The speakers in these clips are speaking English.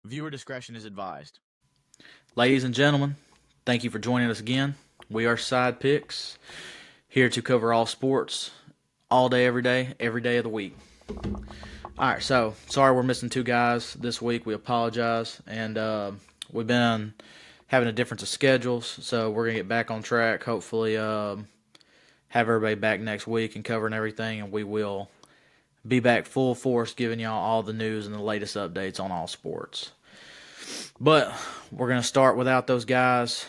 Viewer discretion is advised. Ladies and gentlemen, thank you for joining us again. We are Side Picks, here to cover all sports, all day, every day of the week. All right, so sorry we're missing two guys this week. We apologize, and we've been having a difference of schedules, so we're gonna get back on track. Hopefully, have everybody back next week and covering everything, and we will be back full force, giving y'all all the news and the latest updates on all sports. But we're going to start without those guys.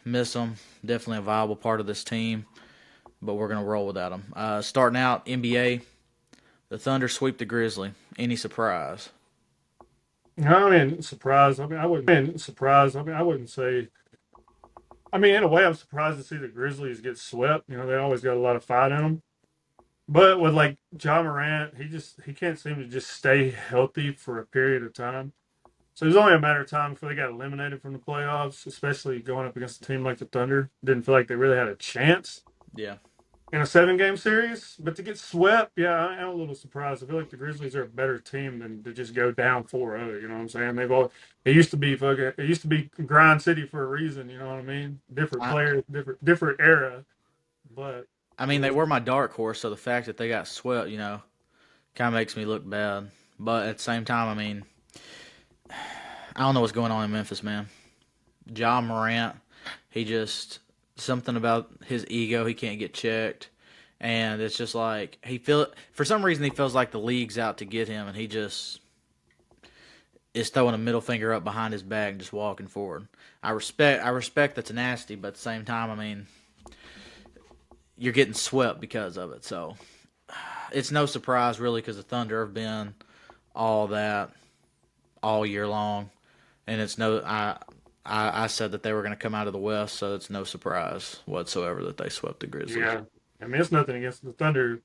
Miss them. Definitely a viable part of this team. But we're going to roll without them. Starting out, NBA. The Thunder sweep the Grizzlies. Any surprise? Surprised. I wouldn't say. In a way, I'm surprised to see the Grizzlies get swept. They always got a lot of fight in them. But with like John Morant, he can't seem to just stay healthy for a period of time. So it was only a matter of time before they got eliminated from the playoffs, especially going up against a team like the Thunder. Didn't feel like they really had a chance Yeah. in a 7 game series. But to get swept, yeah, I am a little surprised. I feel like the Grizzlies are a better team than to just go down 4-0. You know what I'm saying? It used to be grind city for a reason. You know what I mean? Different I, players, different era. But I it mean, they was were my dark horse, so the fact that they got swept, kind of makes me look bad. But at the same time, I don't know what's going on in Memphis, man. John Morant, he just something about his ego. He can't get checked, and it's just like for some reason he feels like the league's out to get him, and he just is throwing a middle finger up behind his back and just walking forward. I respect the tenacity, but at the same time, you're getting swept because of it. So it's no surprise really because the Thunder have been all that all year long, and it's no I said that they were going to come out of the West, so it's no surprise whatsoever that they swept the Grizzlies. yeah. It's nothing against the Thunder.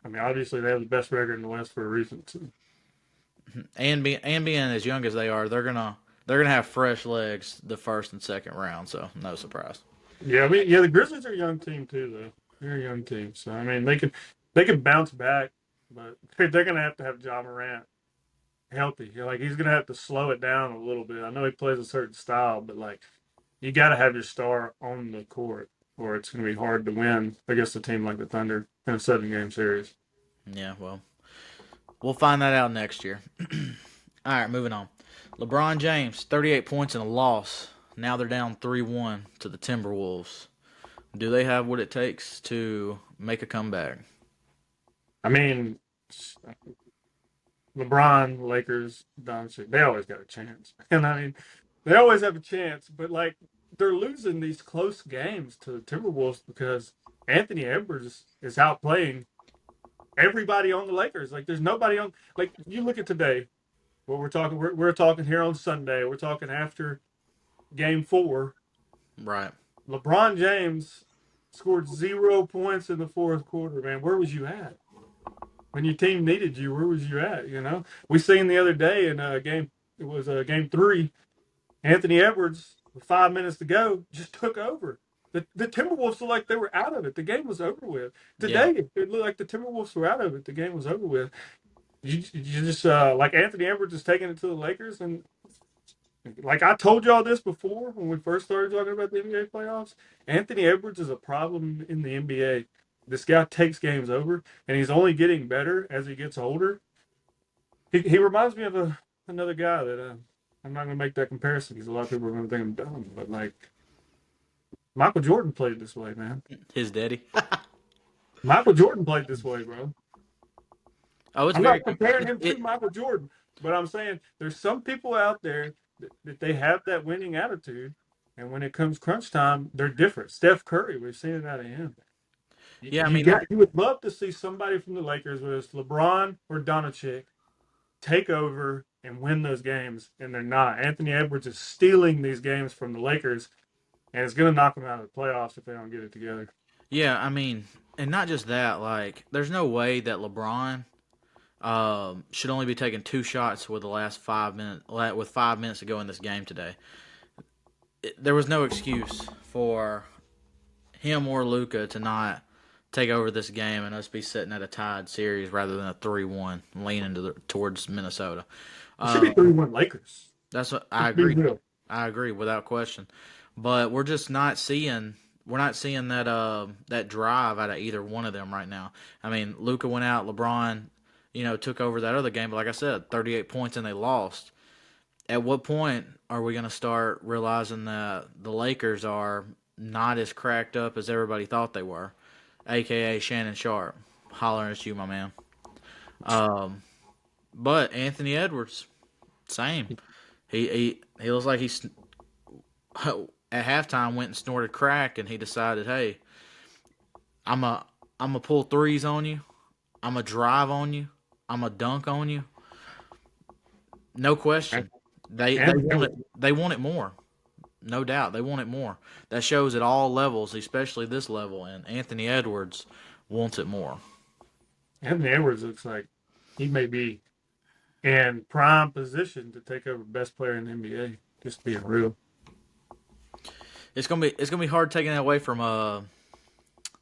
Obviously they have the best record in the West for a reason too. And being as young as they are, they're gonna have fresh legs the first and second round, so no surprise. Yeah, the Grizzlies are a young team too, though. They're a young team, so they can bounce back, but they're gonna have to have John Morant healthy. Like he's gonna have to slow it down a little bit. I know he plays a certain style, but like you got to have your star on the court, or it's gonna be hard to win against a team like the Thunder in a 7 game series. Yeah, well, we'll find that out next year. All right, moving on. LeBron James, 38 points in a loss. Now they're down 3-1 to the Timberwolves. Do they have what it takes to make a comeback? I mean, LeBron, Lakers, Doncic, they always got a chance, and they always have a chance, but like they're losing these close games to the Timberwolves because Anthony Edwards is outplaying everybody on the Lakers. Like there's nobody on. Like you look at today, what we're talking. We're talking here on Sunday. We're talking after Game 4. Right. LeBron James scored 0 points in the fourth quarter. Man, where was you at when your team needed you? Where was you at? We seen the other day in a game. It was Game 3. Anthony Edwards, with 5 minutes to go, just took over. The Timberwolves looked like they were out of it. The game was over with. Yeah. Today, it looked like the Timberwolves were out of it. The game was over with. You just like Anthony Edwards is taking it to the Lakers, and like I told y'all this before when we first started talking about the NBA playoffs. Anthony Edwards is a problem in the NBA. This guy takes games over, and he's only getting better as he gets older. He reminds me of another guy that I'm not going to make that comparison because a lot of people are going to think I'm dumb, but like Michael Jordan played this way, man. His daddy. Michael Jordan played this way, bro. Oh, it's I'm very not comparing him to it Michael Jordan, but I'm saying there's some people out there that they have that winning attitude, and when it comes crunch time, they're different. Steph Curry, we've seen it out of him. yeah, You would love to see somebody from the Lakers, whether it's LeBron or Doncic, take over and win those games, and they're not. Anthony Edwards is stealing these games from the Lakers, and it's going to knock them out of the playoffs if they don't get it together. yeah, and not just that, like there's no way that LeBron should only be taking two shots with the last 5 minutes with 5 minutes to go in this game today. There was no excuse for him or Luca to not take over this game and us be sitting at a tied series rather than a 3-1 leaning towards Minnesota. It should be Uh, 3-1 Lakers. That's what I Let's be agree. real. I agree without question. But we're just not seeing that that drive out of either one of them right now. I mean, Luca went out, LeBron, took over that other game, but like I said, 38 points and they lost. At what point are we going to start realizing that the Lakers are not as cracked up as everybody thought they were? AKA Shannon Sharp. Hollering at you, my man. But Anthony Edwards, same. He looks like he's at halftime went and snorted crack, and he decided, hey, I'm a I'm a pull threes on you. I'm a drive on you. I'm a dunk on you. No question. They And want it. They want it more. No doubt, they want it more. That shows at all levels, especially this level. And Anthony Edwards wants it more. Anthony Edwards looks like he may be in prime position to take over best player in the NBA. Just being real. It's gonna be hard taking that away from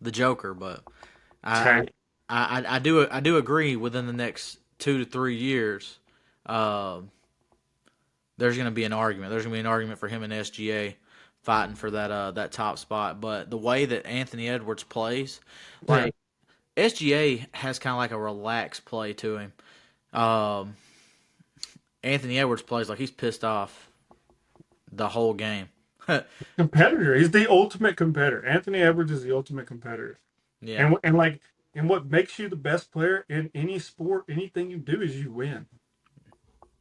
the Joker, but I Tank. I do agree within the next 2 to 3 years, uh, there's going to be an argument. There's going to be an argument for him and SGA fighting for that top spot. But the way that Anthony Edwards plays, Yeah. like SGA has kind of like a relaxed play to him. Um, Anthony Edwards plays like he's pissed off the whole game. Competitor. He's the ultimate competitor. Anthony Edwards is the ultimate competitor. Yeah, And what makes you the best player in any sport, anything you do, is you win.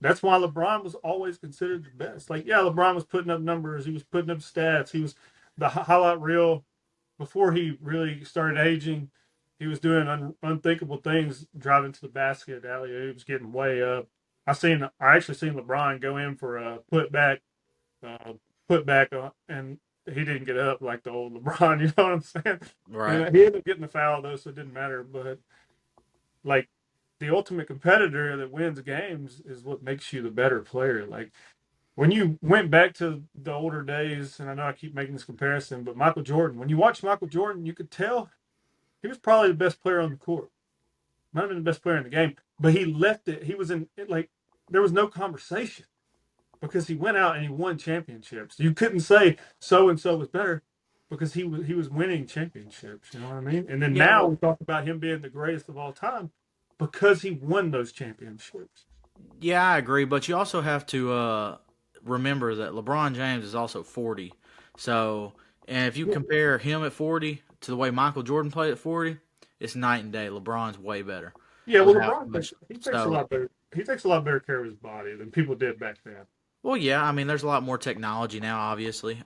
That's why LeBron was always considered the best. Like, yeah, LeBron was putting up numbers, he was putting up stats, he was the highlight reel before he really started aging. He was doing unthinkable things, driving to the basket, alley oops, getting way up. I actually seen LeBron go in for a uh, and he didn't get up like the old LeBron. You know what I'm saying? right. And he ended up getting the foul though, so it didn't matter. But like the ultimate competitor that wins games is what makes you the better player. Like when you went back to the older days, and I know I keep making this comparison, but Michael Jordan, when you watch Michael Jordan, you could tell he was probably the best player on the court. Might have been the best player in the game, but he left it. He was in it like there was no conversation because he went out and he won championships. You couldn't say so and so was better because he was winning championships. You know what I mean? And then Yeah, now well, we talk about him being the greatest of all time because he won those championships. yeah, I agree. But you also have to remember that LeBron James is also 40. So, and if you Yeah, compare him at 40 to the way Michael Jordan played at 40, it's night and day. LeBron's way better. yeah. Well, Without LeBron much. takes a So, lot better. He takes a lot better care of his body than people did back then. well, yeah, I mean, there's a lot more technology now, obviously.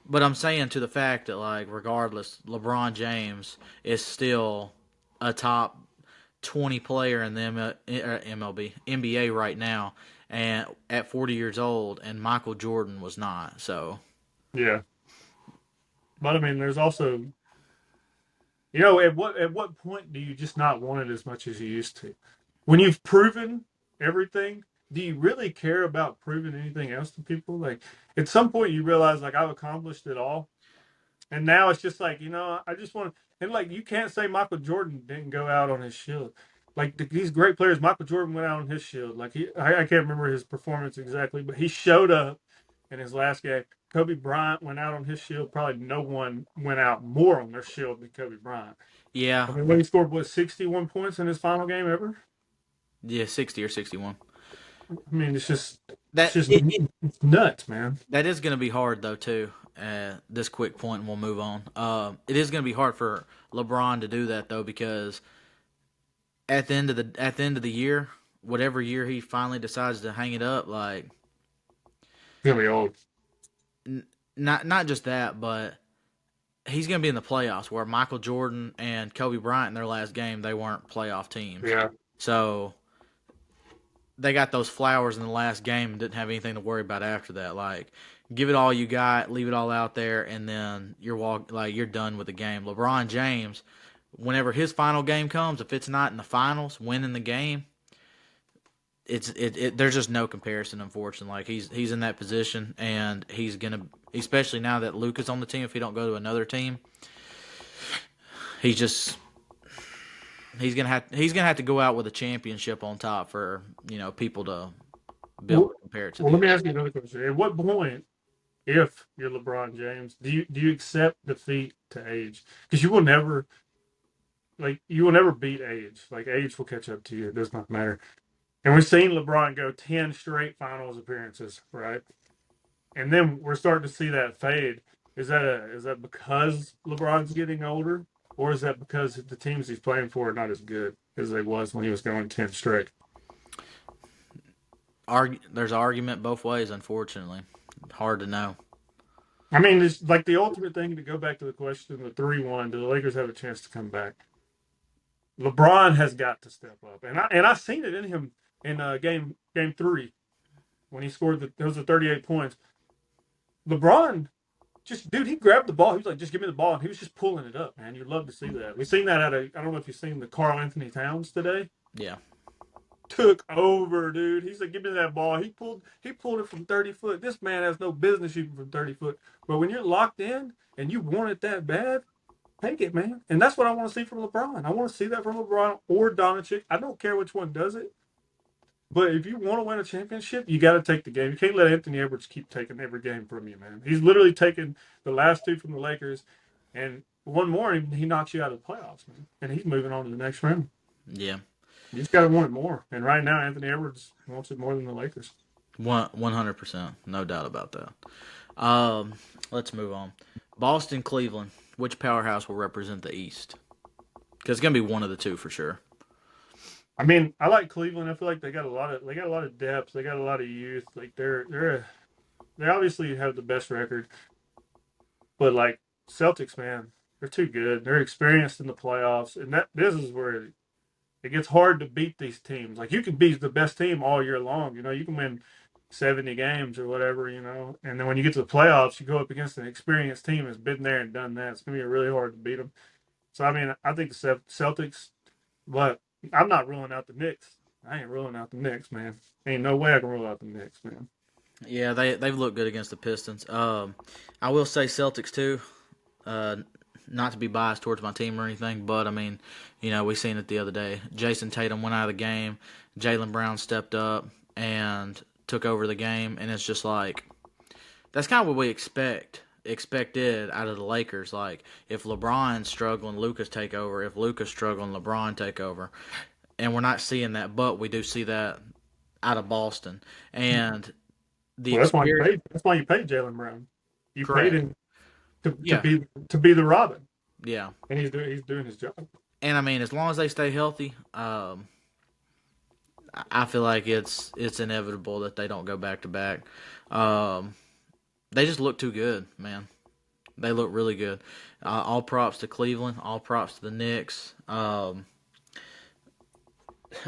But I'm saying to the fact that, like, regardless, LeBron James is still a top 20 player in the MLB, NBA right now, and at 40 years old, and Michael Jordan was not. So, Yeah, but I mean, there's also at what point do you just not want it as much as you used to? When you've proven everything, do you really care about proving anything else to people? Like at some point you realize like I've accomplished it all. And now it's just like, I just want to and like you can't say Michael Jordan didn't go out on his shield. Like these great players, Michael Jordan went out on his shield. Like I can't remember his performance exactly, but he showed up in his last game. Kobe Bryant went out on his shield. Probably no one went out more on their shield than Kobe Bryant. I yeah, mean, when he scored 61 points in his final game ever. yeah, 60 or 61. I mean, it's That just it, it's nuts, man. that is going to be hard though too. This quick point, and we'll move on. It is going to be hard for LeBron to do that though, because at the end of the year, whatever year he finally decides to hang it up, like It's gonna be old. not just that, but he's going to be in the playoffs where Michael Jordan and Kobe Bryant in their last game they weren't playoff teams, Yeah, so they got those flowers in the last game and didn't have anything to worry about after that. Like, give it all you got, leave it all out there, and then you're done with the game. LeBron James, whenever his final game comes, if it's not in the finals, winning the game, there's just no comparison. Unfortunately, like he's in that position, and he's gonna, especially now that Luka's on the team. If he don't go to another team, he's just he's gonna have to go out with a championship on top for people to be able Well, to compare it to well, let them. me ask you another question. At what point, if you're LeBron James, do you accept defeat to age? Because you will never beat age. Like age will catch up to you. It does not matter. And we've seen LeBron go 10 straight finals appearances, right? And then we're starting to see that fade. Is that because LeBron's getting older, or is that because the teams he's playing for are not as good as they was when he was going 10 straight? There's argument both ways, unfortunately. Hard to know. I mean, it's like the ultimate thing to go back to the question, the 3-1, do the Lakers have a chance to come back? LeBron has got to step up. And I seen it in him in game 3 when he scored those are 38 points. LeBron just dude, he grabbed the ball. He was like, just give me the ball, and he was just pulling it up, man. You'd love to see that. We've seen that I don't know if you've seen the Carl Anthony Towns today. Yeah. Took over, dude. He said, give me that ball. He pulled it from 30 foot. This man has no business shooting from 30 foot. But when you're locked in and you want it that bad, take it, man. And that's what I want to see from LeBron. I want to see that from LeBron or Doncic. I don't care which one does it. But if you want to win a championship, you got to take the game. You can't let Anthony Edwards keep taking every game from you, man. He's literally taken the last two from the Lakers, and one more, and he knocks you out of the playoffs, man. And he's moving on to the next round. Yeah. You just got to want it more. And right now, Anthony Edwards wants it more than the Lakers. 100%. No doubt about that. Let's move on. Boston, Cleveland. Which powerhouse will represent the East? Because it's gonna be one of the two for sure. I mean, I like Cleveland. I feel like they got a lot of depth. They got a lot of youth. Like they obviously have the best record, but like Celtics, man, they're too good. They're experienced in the playoffs, and that this is where it gets hard to beat these teams. Like you can beat the best team all year long. You can win 70 games or whatever. And then when you get to the playoffs, you go up against an experienced team that's been there and done that. It's gonna be really hard to beat them. So I mean, I think the Celtics, but I'm not ruling out the Knicks. I ain't ruling out the Knicks, man. Ain't no way I can rule out the Knicks, man. Yeah, they've looked good against the Pistons. I will say Celtics too. Uh, not to be biased towards my team or anything, but I mean, we seen it the other day. Jason Tatum went out of the game. Jaylen Brown stepped up and took over the game, and it's just like that's kind of what we expected out of the Lakers. Like if LeBron's struggling, Lucas take over. If Lucas struggling, LeBron take over. And we're not seeing that, but we do see that out of Boston. And the Well, that's why you experience, paid. That's why you paid Jalen Brown. You paid correct? him to Yeah, be the Robin, yeah. and he's doing his job. And I mean, as long as they stay healthy, I feel like it's inevitable that they don't go back to back. Um, they just look too good, man. They look really good. All props to Cleveland. All props to the Knicks.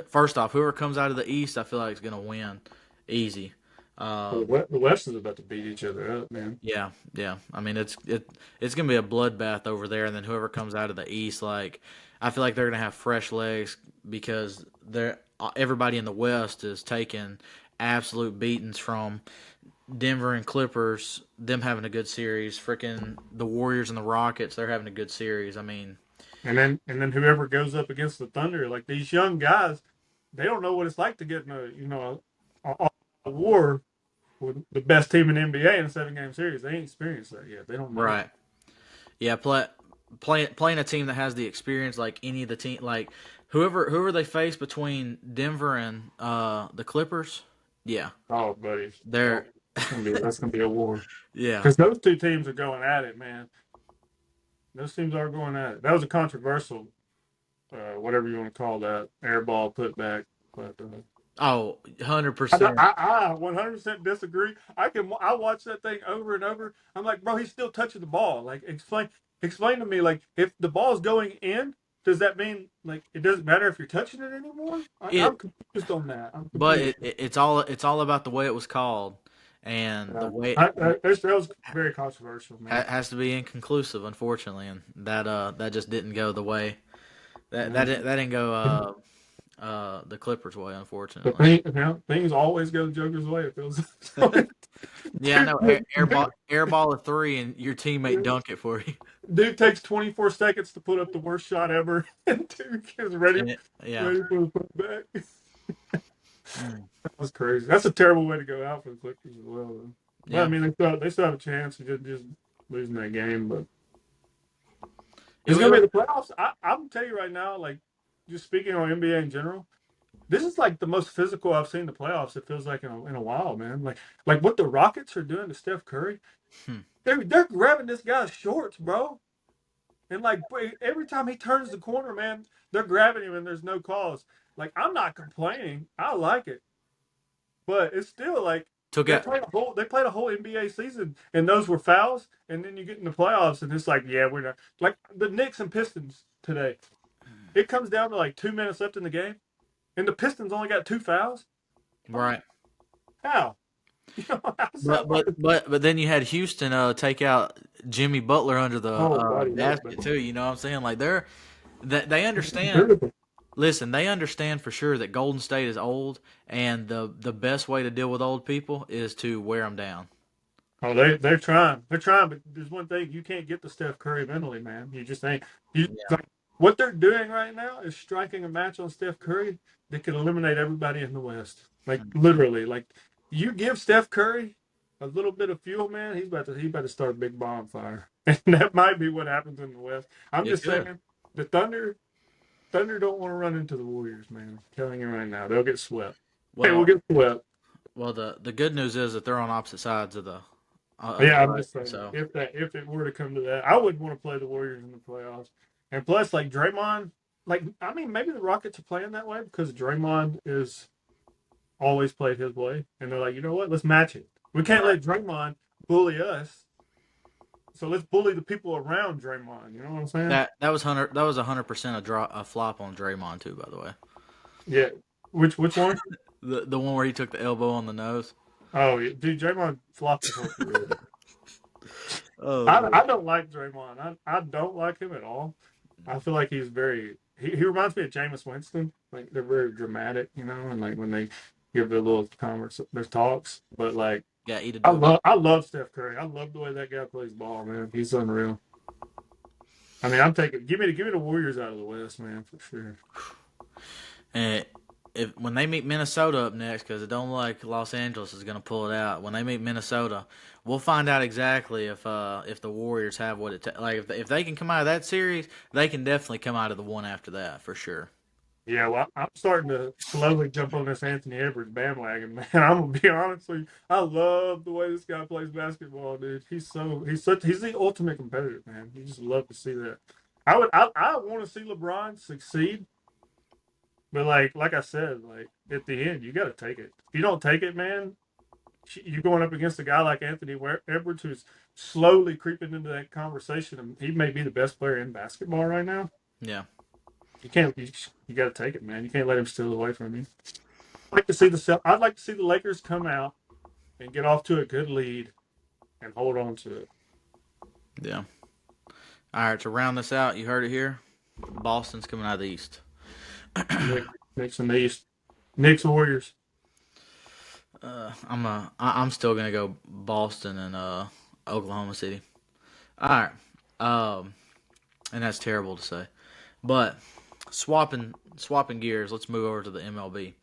First off, whoever comes out of the East, I feel like is gonna win easy. Well, Um, the West is about to beat each other up, man. yeah, yeah. I mean, it's gonna be a bloodbath over there, and then whoever comes out of the East, like I feel like they're gonna have fresh legs because they're everybody in the West is taking absolute beatings from Denver and Clippers, them having a good series. Freaking the Warriors and the Rockets, they're having a good series. I mean, And then whoever goes up against the Thunder, like these young guys, they don't know what it's like to get in a war with the best team in the NBA in a 7 game series. They ain't experienced that yet. They don't know. right? Yeah, playing a team that has the experience, like any of the team, like whoever they face between Denver and the Clippers. Yeah, Oh, buddy, oh, they're that's gonna be a war yeah. because those two teams are going at it, man. Those teams are going at it. That was a controversial, whatever you want to call that, air ball putback. But Oh, I, 100%. I, I 100% disagree. I watch that thing over and over. I'm like, bro, he's still touching the ball. Like, explain to me, like, if the ball's going in, does that mean like it doesn't matter if you're touching it anymore? I'm It, confused on that. I'm but completely. it's all about the way it was called, and the way That was very controversial, man. has to be inconclusive, unfortunately, and that just didn't go the way that didn't go the Clippers' way, The unfortunately. things always go the Joker's way. It feels. Yeah, I know. Dude, Air ball a three, and your teammate dunk it for you. dude takes 24 seconds to put up the worst shot ever, and dude is ready, And it, yeah, ready for the putback. Mm. That was crazy. That's a terrible way to go out for the Clippers as well, though. But I Yeah. mean, they still have a chance of just losing that game. But It, it's it gonna be was the playoffs. I'm gonna tell you right now, like just speaking on NBA in general, this is like the most physical I've seen the playoffs. It feels like in a while, man. Like what the Rockets are doing to Steph Curry. hmm. They're grabbing this guy's shorts, bro. And like every time he turns the corner, man, they're grabbing him and there's no cause. Like I'm not complaining. I like it. But it's still like Took out. they played a whole NBA season and those were fouls, and then you get in the playoffs and it's like, yeah, we're not like the Knicks and Pistons today. It comes down to like 2 minutes left in the game, and the Pistons only got two fouls. Right. How? You know, how's But that but work? but but then you had Houston take out Jimmy Butler under the Oh, buddy, that was basket bad. too. You know what I'm saying? Like they understand. Beautiful. Listen, they understand for sure that Golden State is old, and the best way to deal with old people is to wear them down. Oh, they're trying. They're trying, but there's one thing you can't get to Steph Curry mentally, man. You just ain't. You Yeah. like, what they're doing right now is striking a match on Steph Curry that could eliminate everybody in the West. Like literally, like you give Steph Curry a little bit of fuel, man. He's about to start a big bonfire, and that might be what happens in the West. I'm It just could. saying, the Thunder don't want to run into the Warriors, man. I'm telling you right now, they'll get swept. They will Well, get swept. the good news is that they're on opposite sides of the Yeah, I'm bracket. just saying So if it were to come to that, I wouldn't want to play the Warriors in the playoffs. And plus, like Draymond, like I mean, maybe the Rockets are playing that way because Draymond is always played his way, and they're like, you know what? Let's match it. We can't right. let Draymond bully us, so let's bully the people around Draymond. You know what I'm saying? That was 100% a flop on Draymond too. By the way, Yeah. Which one? the one where he took the elbow on the nose. Oh, yeah. Dude, Draymond flopped his whole career. Oh I man. don't like Draymond. I don't like him at all. I feel like he's very. He reminds me of Jameis Winston. Like they're very dramatic, you know, and like when they give their little their talks. But like Yeah, eat a dick. I love Steph Curry. I love the way that guy plays ball, man. He's unreal. I mean, I'm taking give me the Warriors out of the West, man, for sure. And if when they meet Minnesota up next, because it don't look like Los Angeles is going to pull it out. When they meet Minnesota, we'll find out exactly if the Warriors have what it like. If they can come out of that series, they can definitely come out of the one after that for sure. Yeah, well, I'm starting to slowly jump on this Anthony Edwards bandwagon, man. I'm gonna be honest with you. I love the way this guy plays basketball, dude. He's the ultimate competitor, man. You just love to see that. I want to see LeBron succeed, but like I said, like at the end, you got to take it. If you don't take it, man, you're going up against a guy like Anthony Edwards, who's slowly creeping into that conversation. And he may be the best player in basketball right now. Yeah, You can't. You got to take it, man. You can't let him steal away from you. I'd like to see the Lakers come out and get off to a good lead and hold on to it. yeah. All right, to round this out, you heard it here. Boston's coming out of the East. Knicks in the East. Knicks Warriors. I'm still gonna go Boston and Oklahoma City. All right, um, and that's terrible to say, but swapping gears, let's move over to the MLB.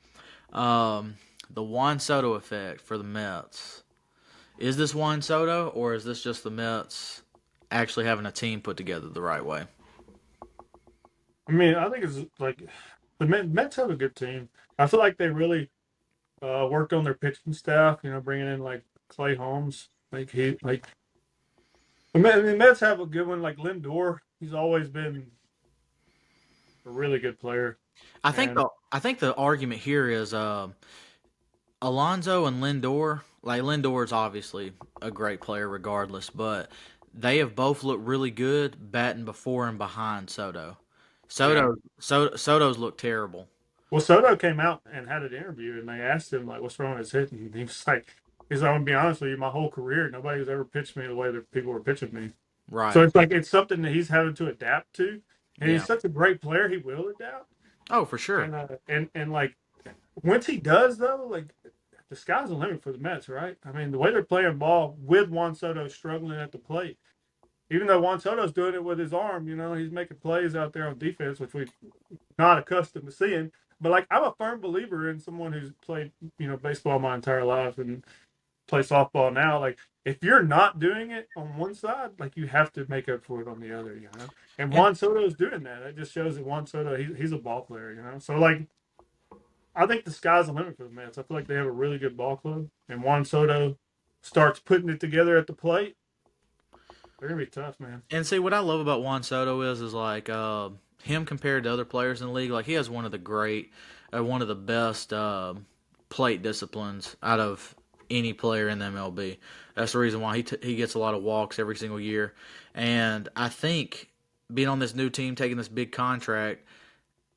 The Juan Soto effect for the Mets. Is this Juan Soto, or is this just the Mets actually having a team put together the right way? I mean, I think it's like the Mets have a good team. I feel like they really worked on their pitching staff. You know, bringing in like Clay Holmes. The Mets have a good one. Like Lindor, he's always been a really good player. And I think the argument here is Alonso and Lindor. Like Lindor is obviously a great player regardless, but they have both looked really good batting before and behind Soto. yeah, Soto's looked terrible. well, Soto came out and had an interview, and they asked him like, "What's wrong with his hitting?" And he was like, "He's like, I'm gonna be honest with you. My whole career, nobody's ever pitched me the way that people were pitching me." So Right. it's like it's something that he's having to adapt to, and he's Yeah. such a great player. He will adapt, Oh, for sure. and like once he does though, like the sky's the limit for the Mets, right? I mean, the way they're playing ball with Juan Soto struggling at the plate, even though Juan Soto's doing it with his arm, you know, he's making plays out there on defense, which we're not accustomed to seeing. But like, I'm a firm believer in someone who's played, baseball my entire life and play softball now. Like, if you're not doing it on one side, like you have to make up for it on the other. And And Juan Soto is doing that. It just shows that Juan Soto, he's a ball player. So like, I think the sky's the limit for the Mets. I feel like they have a really good ball club, and Juan Soto starts putting it together at the plate. They're gonna be tough, man. and see what I love about Juan Soto is like him compared to other players in the league. Like he has one of the best plate disciplines out of any player in the MLB. That's the reason why he gets a lot of walks every single year. And I think being on this new team, taking this big contract,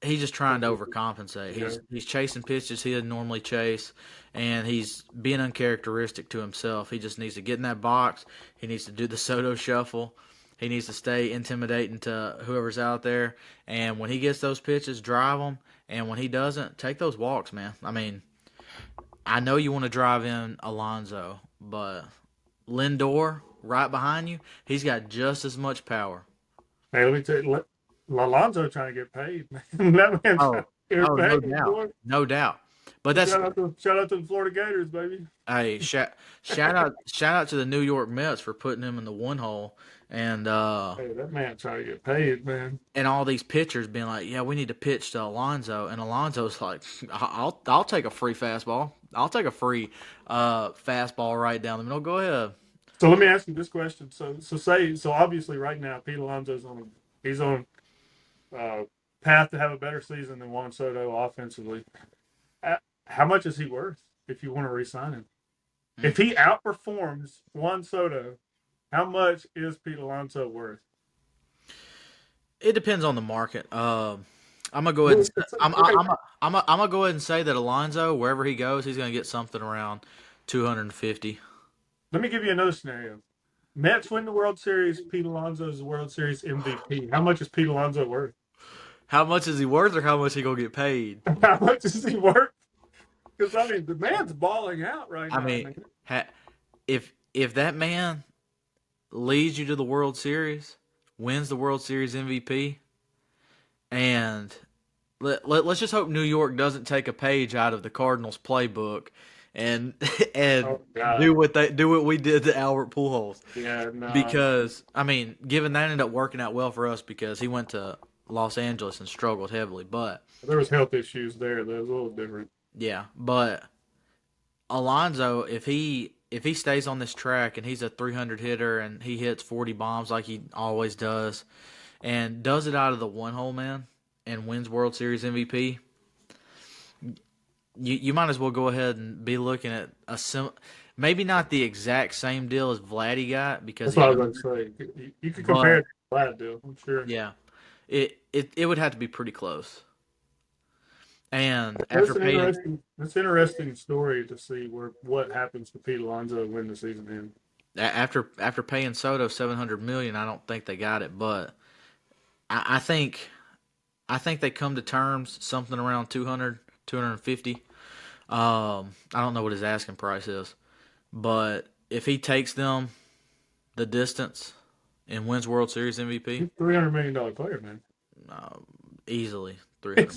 he's just trying to overcompensate. Yeah. He's chasing pitches he doesn't normally chase, and he's being uncharacteristic to himself. He just needs to get in that box. He needs to do the Soto shuffle. He needs to stay intimidating to whoever's out there. And when he gets those pitches, drive them. And when he doesn't, take those walks, man. I mean, I know you want to drive in Alonso, but Lindor right behind you, he's got just as much power. Hey, let me tell you, Alonso trying to get paid, man. That man trying Oh, to oh, get no paid, doubt, boy. no doubt. But that's Shout out to the Florida Gators, baby. Hey, shout out to the New York Mets for putting him in the one hole, and Hey, that man trying to get paid, man. all these pitchers being like, yeah, we need to pitch to Alonso, and Alonso's like, I'll take a free fastball, I'll take a free fastball right down the middle. Go ahead. So let me ask you this question. So obviously right now Pete Alonso's he's on uh, path to have a better season than Juan Soto offensively. How much is he worth if you want to re-sign him? If he outperforms Juan Soto, how much is Pete Alonso worth? It depends on the market. I'm gonna go ahead and I'm gonna go ahead and say that Alonso, wherever he goes, he's gonna get something around 250. Let me give you another scenario. Mets win the World Series. Pete Alonso is the World Series MVP. How much is Pete Alonso worth? How much is he worth, or how much he gonna get paid? How much is he worth? Because I mean, the man's balling out right I now, mean, man. if that man leads you to the World Series, wins the World Series MVP, and let's just hope New York doesn't take a page out of the Cardinals playbook and and Oh God, do what we did to Albert Pujols. yeah, no. Because I mean, given that ended up working out well for us because he went to Los Angeles and struggled heavily, but There was health issues there. That was a little different. yeah, but Alonso, if he stays on this track and he's a 300 hitter and he hits 40 bombs like he always does, and does it out of the one hole, man, and wins World Series MVP, you might as well go ahead and be looking at maybe not the exact same deal as Vladdy got because That's what I was going to say. You could compare but it to the Vlad deal, I'm sure. yeah, it would have to be pretty close. And That's after an paying interesting story to see what happens to Pete Alonso when the season ends. after paying Soto 700 million, I don't think they got it, but I think they come to terms something around 200, 250. I don't know what his asking price is, but if he takes them the distance and wins World Series MVP, He's a $300 million player, man. uh, easily 300,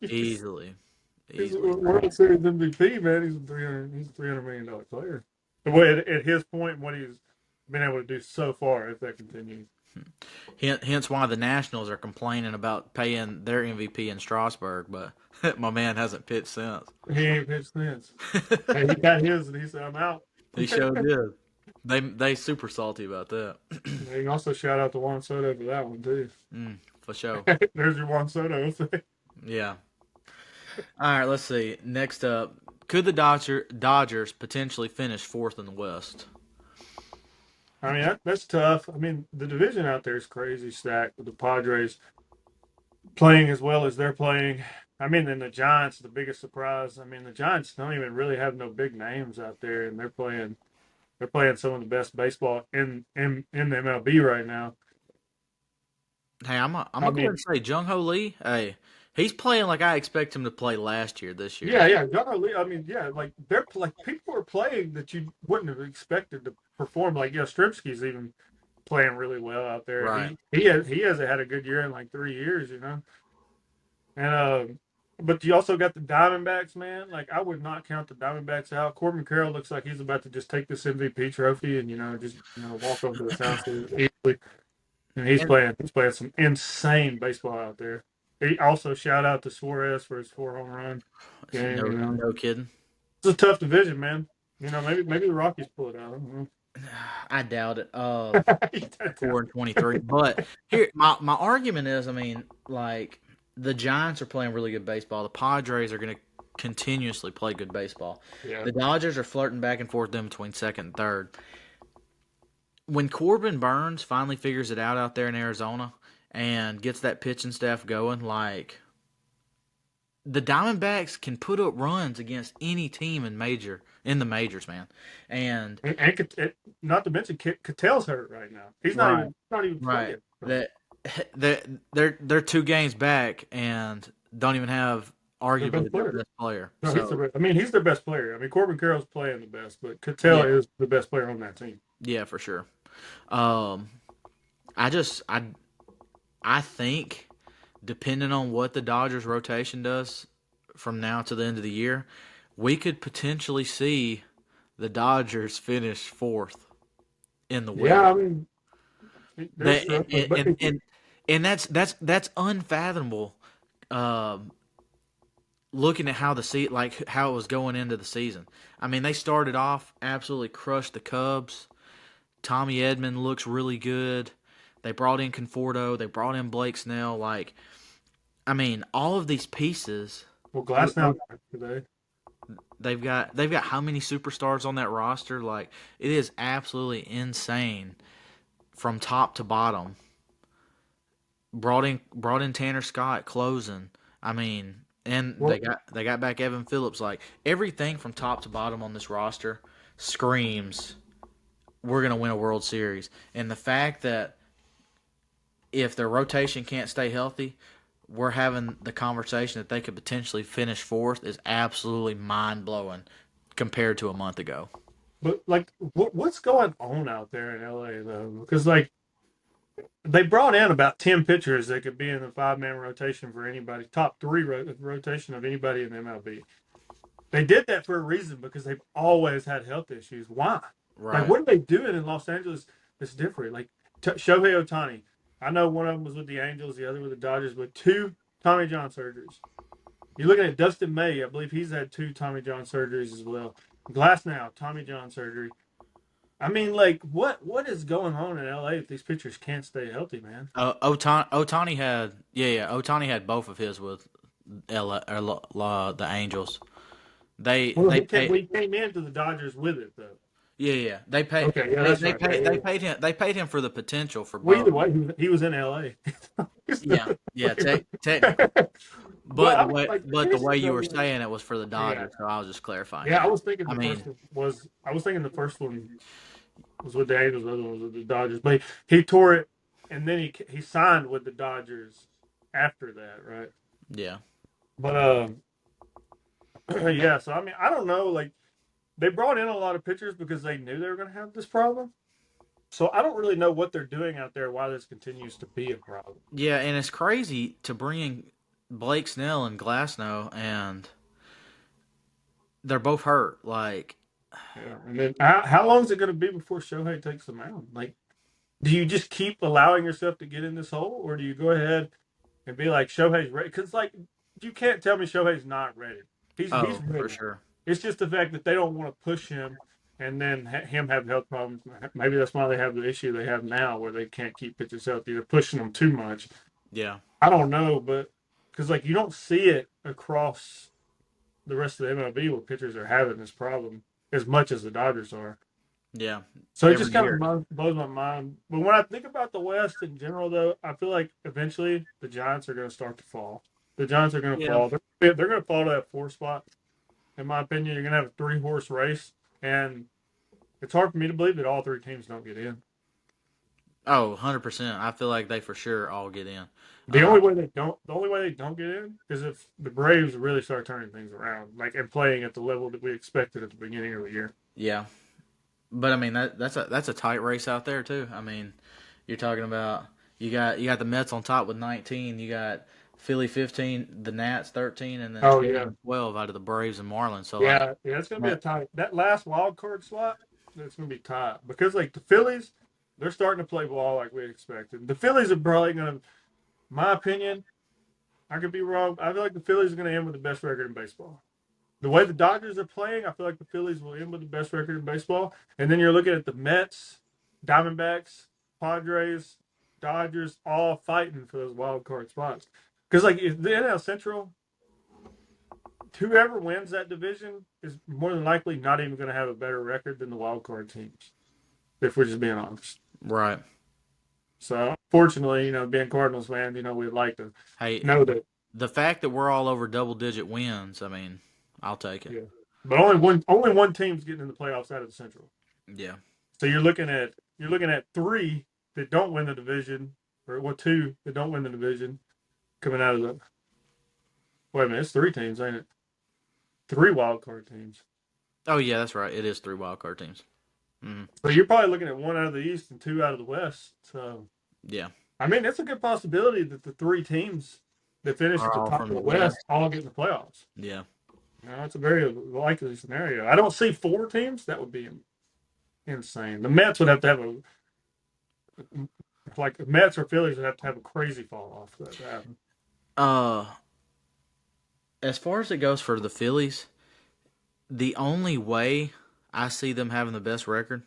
He's easily, a easily. World Series MVP, man. He's a $300 million player. The way at his point, what he's been able to do so far, if that continues. Hence why the Nationals are complaining about paying their MVP in Strasburg, but my man hasn't pitched since. He ain't pitched since. Hey, he got his, and he said, "I'm out." He sure did. They super salty about that. You can also shout out to Juan Soto for that one too. For sure. There's your Juan Soto. Yeah. All right, let's see. Next up, could the Dodgers potentially finish fourth in the West? I mean, that's tough. I mean, the division out there is crazy stacked with the Padres playing as well as they're playing. I mean, then the Giants, the biggest surprise. I mean, the Giants don't even really have no big names out there, and they're playing. They're playing some of the best baseball in the MLB right now. Hey, I'm I gonna go ahead mean, and say Jung Ho Lee. Hey, he's playing like I expect him to play last year. This year. yeah, John Lee. I mean, yeah, like they're like people are playing that you wouldn't have expected to perform. Like, yeah, Stripsky's even playing really well out there. Right. He hasn't had a good year in like 3 years, And But you also got the Diamondbacks, man. Like I would not count the Diamondbacks out. Corbin Carroll looks like he's about to just take this MVP trophy and just walk over to his house easily. And And he's playing some insane baseball out there. He also shout out to Suarez for his 4 home run game. no kidding. It's a tough division, man. Maybe the Rockies pull it out. I don't I doubt it. know. 4-23. But here, my argument is, I mean, like the Giants are playing really good baseball. The Padres are going to continuously play good baseball. Yeah. The Dodgers are flirting back and forth in between second and third. When Corbin Burns finally figures it out there in Arizona and gets that pitching staff going, like the Diamondbacks can put up runs against any team in the majors, man. And Not to mention Catel's hurt right now. He's right, not even right, playing. that they're 2 games back and don't even have Their best arguably their player. best player. No, So he's their best player. I mean, Corbin Carroll's playing the best, but Cattell yeah, is the best player on that team. yeah, for sure. Um, I just I think depending on what the Dodgers rotation does from now to the end of the year, we could potentially see the Dodgers finish fourth in the Yeah, West. I mean, they're That struggling, but and that's unfathomable. Um, looking at how like how it was going into the season. I mean, they started off absolutely crushed the Cubs. Tommy Edman looks really good. They brought in Conforto. They brought in Blake Snell. Like, I mean, all of these pieces. well, Glass now today. They've got how many superstars on that roster? Like, it is absolutely insane from top to bottom. Brought in Tanner Scott closing. I mean, and Well, they got back Evan Phillips. Like everything from top to bottom on this roster screams we're gonna win a World Series. And the fact that if their rotation can't stay healthy, we're having the conversation that they could potentially finish fourth is absolutely mind blowing compared to a month ago. but like, what's going on out there in LA though? Because like they brought in about 10 pitchers that could be in the 5 man rotation for anybody, top three rotation of anybody in the MLB. They did that for a reason because they've always had health issues. Why? Like, Right. what are they doing in Los Angeles that's different? Like, Shohei Ohtani. I know one of them was with the Angels, the other with the Dodgers, but 2 Tommy John surgeries. You're looking at Dustin May. I believe he's had 2 Tommy John surgeries as well. Glass now, Tommy John surgery. I mean, like, what is going on in LA if these pitchers can't stay healthy, man? Otani had Otani had both of his with the Angels. They Well, they paid he came into the Dodgers with it though. yeah. They paid Okay, yeah, that's right. they paid him for the potential for Well, both. either way, he was in LA. Yeah, technically. But I mean, like, But the way seriously you though, were like, saying it was for the yeah, Dodgers, so I was just clarifying yeah. that. I mean, I was thinking the first one was with the Angels, the other one was with the Dodgers. But he tore it, and then he signed with the Dodgers after that, right? yeah, But yeah. So I mean, I don't know. Like they brought in a lot of pitchers because they knew they were going to have this problem. So I don't really know what they're doing out there. Why this continues to be a problem. yeah, and it's crazy to bring in Blake Snell and Glasnow, and they're both hurt. Like, Yeah. And then how long is it going to be before Shohei takes the mound? Like, do you just keep allowing yourself to get in this hole, or do you go ahead and be like Shohei's ready? Because like you can't tell me Shohei's not ready. He's oh, for ready. sure. It's just the fact that they don't want to push him, and then him have health problems. Maybe that's why they have the issue they have now, where they can't keep pitchers healthy. They're pushing them too much. Yeah, I don't know, but because like you don't see it across the rest of the MLB where pitchers are having this problem as much as the Dodgers are. yeah. So it Every just kind year, of blows my mind. But when I think about the West in general, though, I feel like eventually the Giants are going to start to fall. The Giants are going to yeah. fall. They're going to fall to that 4 spot. In my opinion, you're going to have a 3 horse race, and it's hard for me to believe that all 3 teams don't get in. Oh, 100%. I feel like they for sure all get in. The only way they don't get in is if the Braves really start turning things around, like and playing at the level that we expected at the beginning of the year. Yeah, but I mean that's a tight race out there too. I mean, you're talking about you got the Mets on top with 19. You got Philly 15, the Nats 13, and then Oh 20 yeah, and 12 out of the Braves and Marlins. So like, yeah. It's gonna be a that- tight. That last wild card slot, it's gonna be tight because like the Phillies, they're starting to play ball like we expected. The Phillies are probably gonna, my opinion, I could be wrong. I feel like the Phillies are gonna end with the best record in baseball. The way the Dodgers are playing, I feel like the Phillies will end with the best record in baseball. And then you're looking at the Mets, Diamondbacks, Padres, Dodgers, all fighting for those wild card spots. Because like if the NL Central, whoever wins that division is more than likely not even going to have a better record than the wild card teams. If we're just being honest. right. So fortunately, being Cardinals fan, we'd like to Hey, know that. the fact that we're all over double-digit wins, I mean, I'll take it. Yeah. But only one team's getting in the playoffs out of the Central. Yeah. So you're looking at three that don't win the division, or what, two that don't win the division coming out of the. Wait a minute, it's three teams, ain't it? Three wild card teams. Oh yeah, that's right. It is 3 wild card teams. Hmm. So you're probably looking at one out of the East and two out of the West. So Yeah. I mean, it's a good possibility that the three teams that finish Are at the all top from of the the West West. all get in the playoffs. Yeah. It's a very likely scenario. I don't see four teams. That would be insane. The Mets would have to have like the Mets or Phillies would have to have a crazy fall off for that to happen. Uh, as far as it goes for the Phillies, the only way I see them having the best record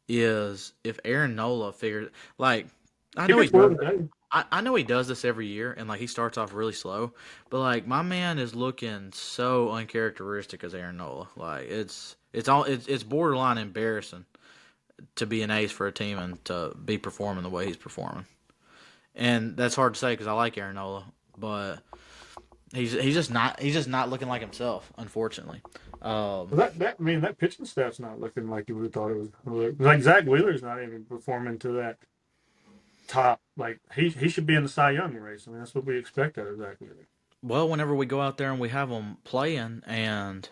is if Aaron Nola figures like I He know he pitched well does. today. I know he does this every year, and like he starts off really slow, but like my man is looking so uncharacteristic as Aaron Nola. Like it's borderline embarrassing to be an ace for a team and to be performing the way he's performing. And that's hard to say because I like Aaron Nola, but he's just not looking like himself, unfortunately. Um, That I mean that pitching staff's not looking like you would have thought it was. Like Zach Wheeler's not even performing to that top. Like he should be in the Cy Young race. I mean that's what we expect out of Zach Wheeler. well, whenever we go out there and we have them playing and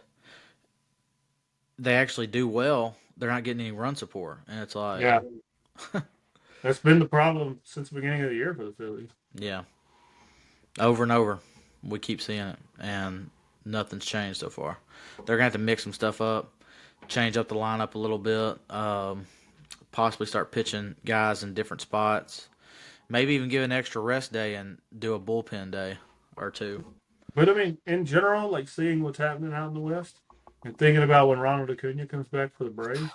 they actually do well, they're not getting any run support, and it's like, Yeah, that's been the problem since the beginning of the year for the Phillies. yeah, over and over, we keep seeing it, and nothing's changed so far. They're gonna have to mix some stuff up, change up the lineup a little bit, possibly start pitching guys in different spots, maybe even give an extra rest day and do a bullpen day or two. But I mean, in general, like seeing what's happening out in the West and thinking about when Ronald Acuna comes back for the Braves,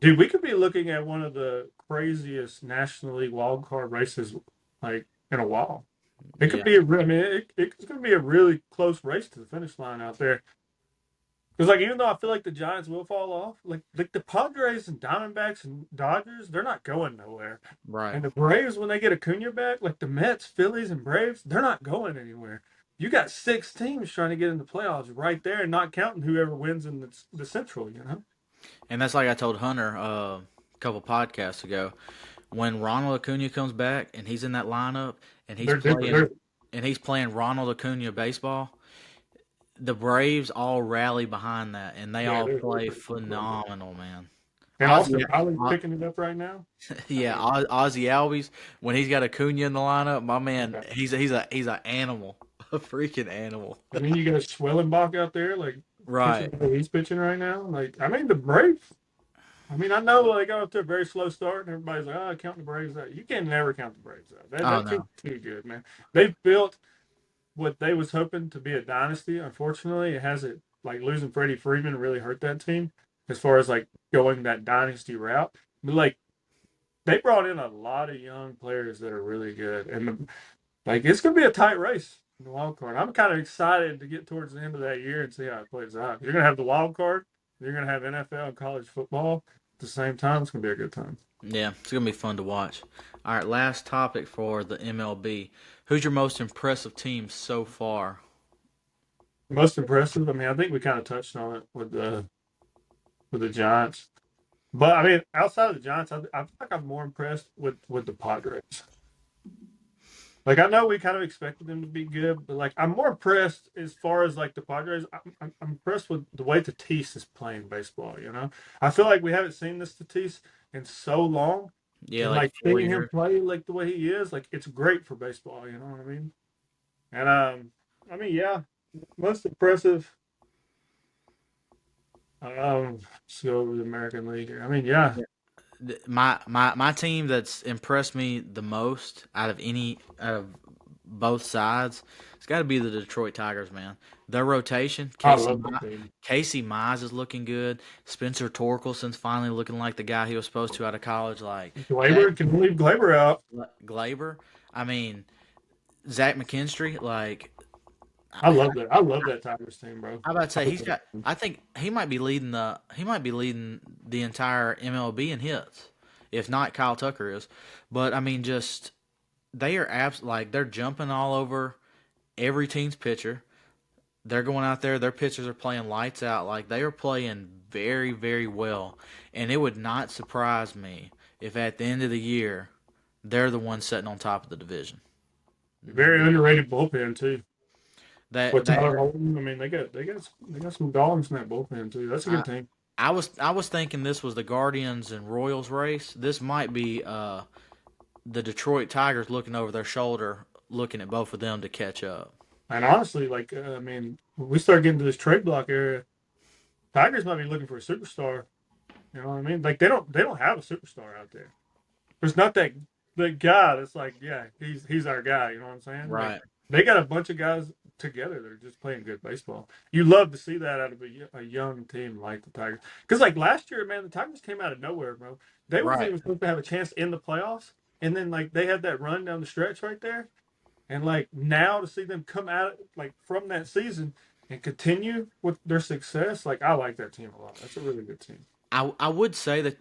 dude, we could be looking at one of the craziest National League wild card races like in a while. It could Yeah, be a, I mean, it's going to be a really close race to the finish line out there. Because like even though I feel like the Giants will fall off, like the Padres and Diamondbacks and Dodgers, they're not going nowhere. right. And the Braves, when they get Acuna back, like the Mets, Phillies, and Braves, they're not going anywhere. You got six teams trying to get in the playoffs right there, and not counting whoever wins in the Central. And that's like I told Hunter a couple podcasts ago. When Ronald Acuna comes back and he's in that lineup and he's They're different. playing and he's playing Ronald Acuna baseball, the Braves all rally behind that and they Yeah, all they're play different. phenomenal, man. And Ozzy, Austin Riley's picking it up right now. I yeah, mean, Ozzy Albies when he's got Acuna in the lineup, my man, yeah. he's an animal, a freaking animal. And then you got Schwellenbach out there, like pitching Right. the way he's pitching right now. Like, I mean, the Braves. I mean, I know they got off to a very slow start, and everybody's like, "Oh, count the Braves out." You can never count the Braves out. That Oh that team's no. too good, man. They've built what they was hoping to be a dynasty. Unfortunately, it hasn't. Like losing Freddie Freeman really hurt that team as far as like going that dynasty route. But like they brought in a lot of young players that are really good, and like it's gonna be a tight race in the wild card. I'm kind of excited to get towards the end of that year and see how it plays out. You're gonna have the wild card. You're gonna have NFL and college football at the same time. It's gonna be a good time. Yeah, it's gonna be fun to watch. All right, last topic for the MLB. Who's your most impressive team so far? Most impressive. I mean, I think we kind of touched on it with the Giants. But I mean, outside of the Giants, I feel like I'm more impressed with the Padres. Like I know we kind of expected them to be good, but like I'm more impressed as far as like the Padres. I'm impressed with the way Tatis is playing baseball. I feel like we haven't seen this Tatis in so long, Yeah, and like like four seeing him years. play like the way he is, like it's great for baseball. You know what I mean? And I mean, yeah, most impressive. Let's go over the American League here. I mean, yeah, My team that's impressed me the most out of both sides, it's got to be the Detroit Tigers, man. Their rotation, I love that team. Casey Mize is looking good. Spencer Torkelson's finally looking like the guy he was supposed to out of college. Like that Glaber can leave Glaber out. Glaber. I mean, Zach McKinstry. Like I love that. I love that Tigers team, bro. I about to I say love he's that got. team. I think he might be leading the entire MLB in hits, if not Kyle Tucker is. But I mean, just they are like they're jumping all over every team's pitcher. They're going out there. Their pitchers are playing lights out. Like they are playing very very well, and it would not surprise me if at the end of the year they're the ones sitting on top of the division. Very underrated bullpen too. That With that Tyler Holton, I mean, they got some dollars in that bullpen too. That's a good I, team. I was thinking this was the Guardians and Royals race. This might be the Detroit Tigers looking over their shoulder, looking at both of them to catch up. And honestly, like I mean, when we start getting to this trade block area, Tigers might be looking for a superstar. You know what I mean? Like they don't have a superstar out there. There's not that guy that's like, yeah, he's our guy. You know what I'm saying? Like Right. they got a bunch of guys together that are just playing good baseball. You love to see that out of a young team like the Tigers. Because like last year, man, the Tigers came out of nowhere, bro. They wasn't Right. even supposed to have a chance in the playoffs, and then like they had that run down the stretch right there, and like now to see them come out like from that season and continue with their success, like I like that team a lot. That's a really good team. I would say that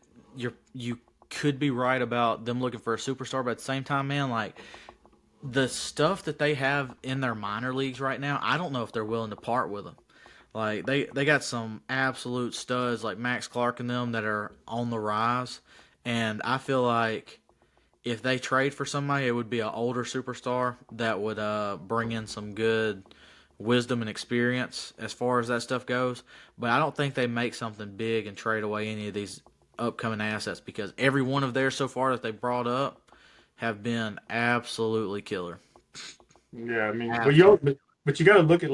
you could be right about them looking for a superstar, but at the same time, man, like the stuff that they have in their minor leagues right now, I don't know if they're willing to part with them. Like they got some absolute studs like Max Clark and them that are on the rise, and I feel like if they trade for somebody, it would be an older superstar that would bring in some good wisdom and experience as far as that stuff goes. But I don't think they make something big and trade away any of these upcoming assets because every one of theirs so far that they brought up have been absolutely killer. Yeah, I mean, Absolutely. but you got to look at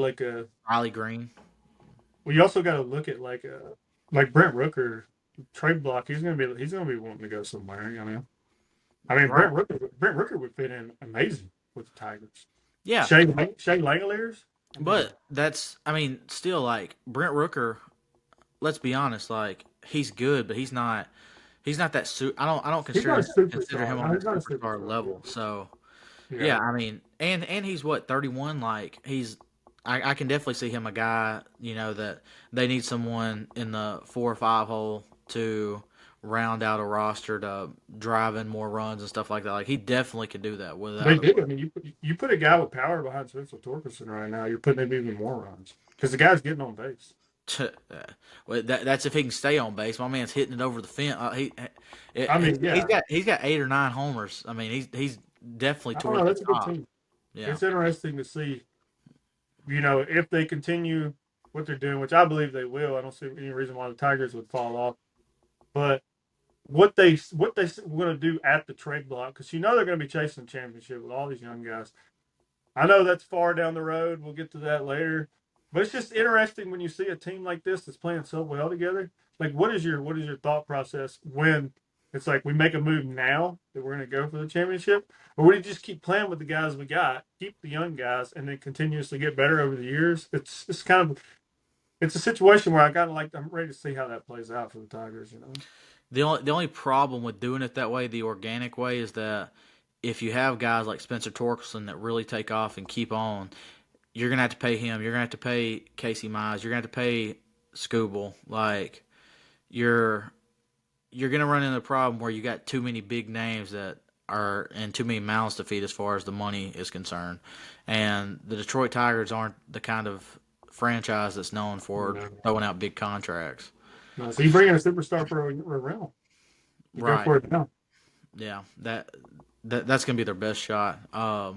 Riley Green. well, you also got to look at like Brent Rooker trade block. He's gonna be wanting to go somewhere. You know, I mean Right. Brent Rooker would fit in amazing with the Tigers. Yeah, Shea Langoliers. I mean, but that's I mean still like Brent Rooker. Let's be honest, like he's good, but he's not that I don't he's not a consider him superstar. on No, the he's not a superstar superstar. level. So Yeah, yeah, I mean, and he's what 31. Like I can definitely see him a guy that they need someone in the 4 or 5 hole to round out a roster to drive in more runs and stuff like that. Like he definitely could do that they without a did. I mean, you put a guy with power behind Spencer Torkelson right now. You're putting him even more runs because the guy's getting on base. well, that's if he can stay on base. My man's hitting it over the fence. I mean, yeah, He's got 8 or 9 homers. I mean, he's definitely I don't towards know. the That's a good top. team. Yeah. It's interesting to see, if they continue what they're doing, which I believe they will. I don't see any reason why the Tigers would fall off. But what they were going to do at the trade block, because they're going to be chasing the championship with all these young guys. I know that's far down the road. We'll get to that later. But it's just interesting when you see a team like this that's playing so well together. Like, what is your thought process when it's like we make a move now that we're going to go for the championship, or would you just keep playing with the guys we got, keep the young guys, and then continuously get better over the years? It's kind of it's a situation where I'm ready to see how that plays out for the Tigers. The only problem with doing it that way, the organic way, is that if you have guys like Spencer Torkelson that really take off and keep on, you're gonna have to pay him. You're gonna have to pay Casey Mize. You're gonna have to pay Scooble. Like you're you're gonna run into a problem where you got too many big names that are and too many mouths to feed as far as the money is concerned. And the Detroit Tigers aren't the kind of franchise that's known for No, throwing out big contracts. no. So you bring in a superstar for a rental. You go Right. for it now. Yeah. That's gonna be their best shot. I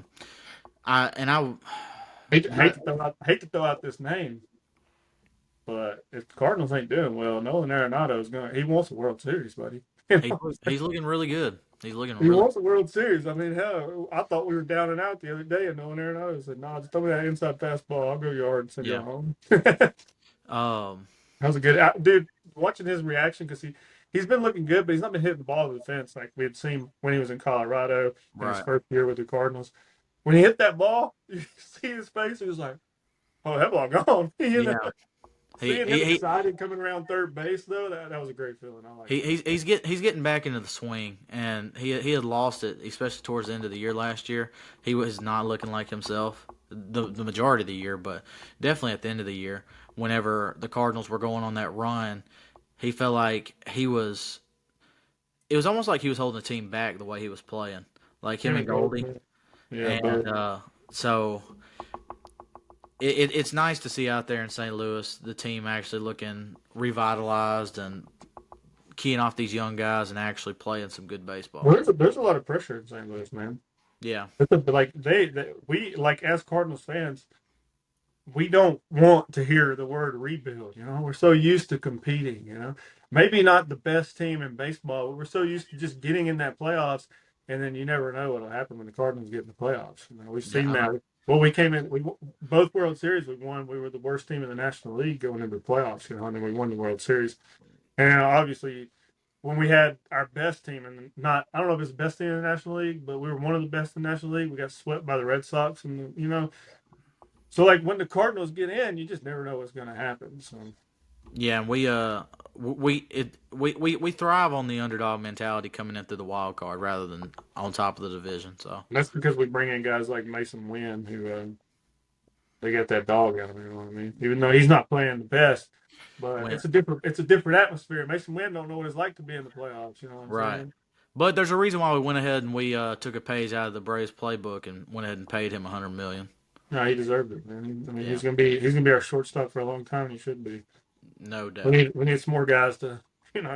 and I not Hate to throw out this name, but if the Cardinals ain't doing well, Nolan Arenado is going. He wants a World Series, buddy. he's looking really good. He's looking He really. wants the World Series. I mean, hell, I thought we were down and out the other day, and no one Arenado said, "No, just throw me that inside fastball. I'll go yard and send you Yeah. home." That Um. was a good dude. Watching his reaction because he's been looking good, but he's not been hitting the ball to the fence like we had seen when he was in Colorado in his Right. first year with the Cardinals. When he hit that ball, you see his face. He was like, "Oh, that ball gone." You know, Yeah. He seeing he him he. excited coming around third base though, that was a great feeling. I like that. He's getting back into the swing, and he had lost it, especially towards the end of the year last year. He was not looking like himself the majority of the year, but definitely at the end of the year, whenever the Cardinals were going on that run, he felt like he was. It was almost like he was holding the team back the way he was playing, like him Him and and Gold, Goldie, yeah, and both. so it's nice to see out there in St. Louis the team actually looking revitalized and keying off these young guys and actually playing some good baseball. Well, there's a lot of pressure in St. Louis, man. Yeah, Like we like as Cardinals fans, we don't want to hear the word rebuild. You know, we're so used to competing. You know, maybe not the best team in baseball, but we're so used to just getting in that playoffs, and then you never know what'll happen when the Cardinals get in the playoffs. You know, we've yeah, seen I mean, that. Well, we came in. Both World Series we won. We were the worst team in the National League going into the playoffs. You know, and then we won the World Series. And obviously, when we had our best team, and not I don't know if it's the best team in the National League, but we were one of the best in the National League. We got swept by the Red Sox, and you know, so like when the Cardinals get in, you just never know what's going to happen. So yeah, and we thrive on the underdog mentality coming in through the wild card rather than on top of the division. So that's because we bring in guys like Mason Wynn, who they got that dog out of him. You know what I mean? Even though he's not playing the best, but when it's a different atmosphere. Mason Wynn don't know what it's like to be in the playoffs. You know what I'm right, saying? but there's a reason why we went ahead and we took a page out of the Braves playbook and went ahead and paid him 100 million. No, he deserved it, man. I mean, Yeah, he's gonna be our shortstop for a long time. He should be. no We doubt. need we need some more guys to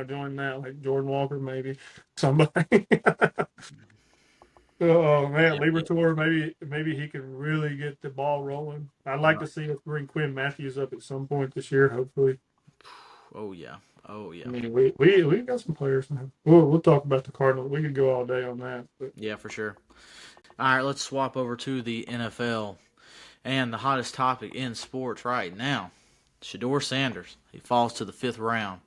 join that, like Jordan Walker, maybe somebody. Oh man, Yeah, yeah. Liberatore, maybe he can really get the ball rolling. I'd like to see us bring Quinn Matthews up at some point this year, hopefully. Oh yeah, oh I yeah, mean, we got some players now. We'll talk about the Cardinals. We could go all day on that, but yeah, for sure. All right, let's swap over to the NFL and the hottest topic in sports right now. Shador Sanders. He falls to the fifth round.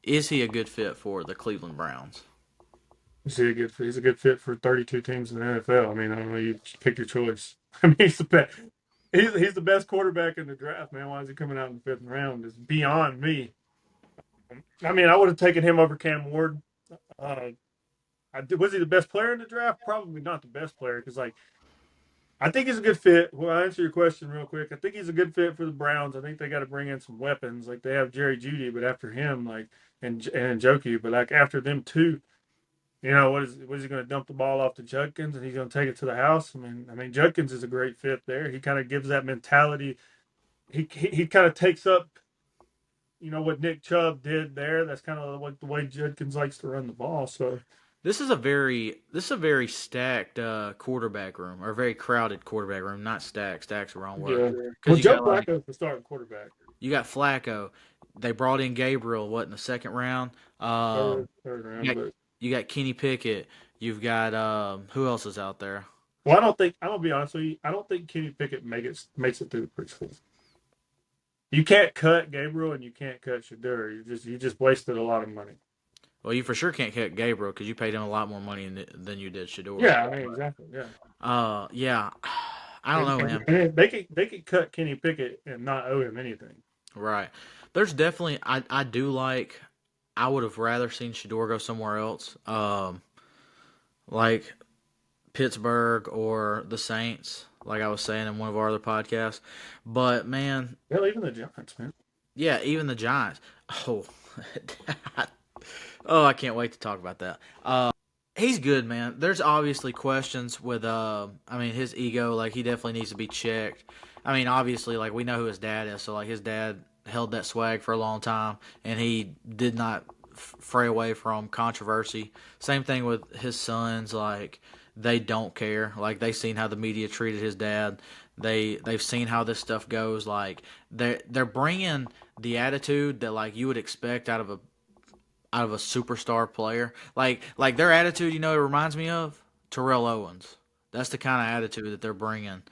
Is he a good fit for the Cleveland Browns? he's a good fit for 32 teams in the NFL. I mean, I don't know, you pick your choice. I mean, he's the best. He's the best quarterback in the draft, man. Why is he coming out in the fifth round? Is beyond me. I mean, I would have taken him over Cam Ward. Uh, was he the best player in the draft? Probably not the best player because, like, I think he's a good fit. Well, I'll answer your question real quick. I think he's a good fit for the Browns. I think they got to bring in some weapons. Like they have Jerry Judy, but after him, like and Njoku, but like after them two, what is he going to dump the ball off to Judkins and he's going to take it to the house? I mean, Judkins is a great fit there. He kind of gives that mentality. He kind of takes up, what Nick Chubb did there. That's kind of like the way Judkins likes to run the ball. So This is a very stacked quarterback room or very crowded quarterback room. Not stacked. Stack's the wrong word yeah. Well, because you Joe got like Flacco's the starting quarterback. you got Flacco. They brought in Gabriel what in the second round. Third You round, got, but you got Kenny Pickett. You've got who else is out there? well, I don't think I'm gonna be honest with you. I don't think Kenny Pickett makes it through the preschool. You can't cut Gabriel and you can't cut Shadur. You just wasted a lot of money. Well, you for sure can't cut Gabriel because you paid him a lot more money than you did Shador. Yeah, I mean exactly. Yeah, Yeah, I don't and, know, and, man. and they could cut Kenny Pickett and not owe him anything. Right. There's definitely I do like. I would have rather seen Shador go somewhere else, like Pittsburgh or the Saints, like I was saying in one of our other podcasts. But man, Hell, even the Giants, man. yeah, even the Giants. Oh, oh, I can't wait to talk about that. He's good, man. There's obviously questions with I mean his ego, like he definitely needs to be checked. I mean, obviously, like we know who his dad is, so like his dad held that swag for a long time, and he did not fray away from controversy. Same thing with his sons, like they don't care. Like they've seen how the media treated his dad. They've seen how this stuff goes. Like they're bringing the attitude that like you would expect out of out of a superstar player. Like their attitude, it reminds me of Terrell Owens. That's the kind of attitude that they're bringing.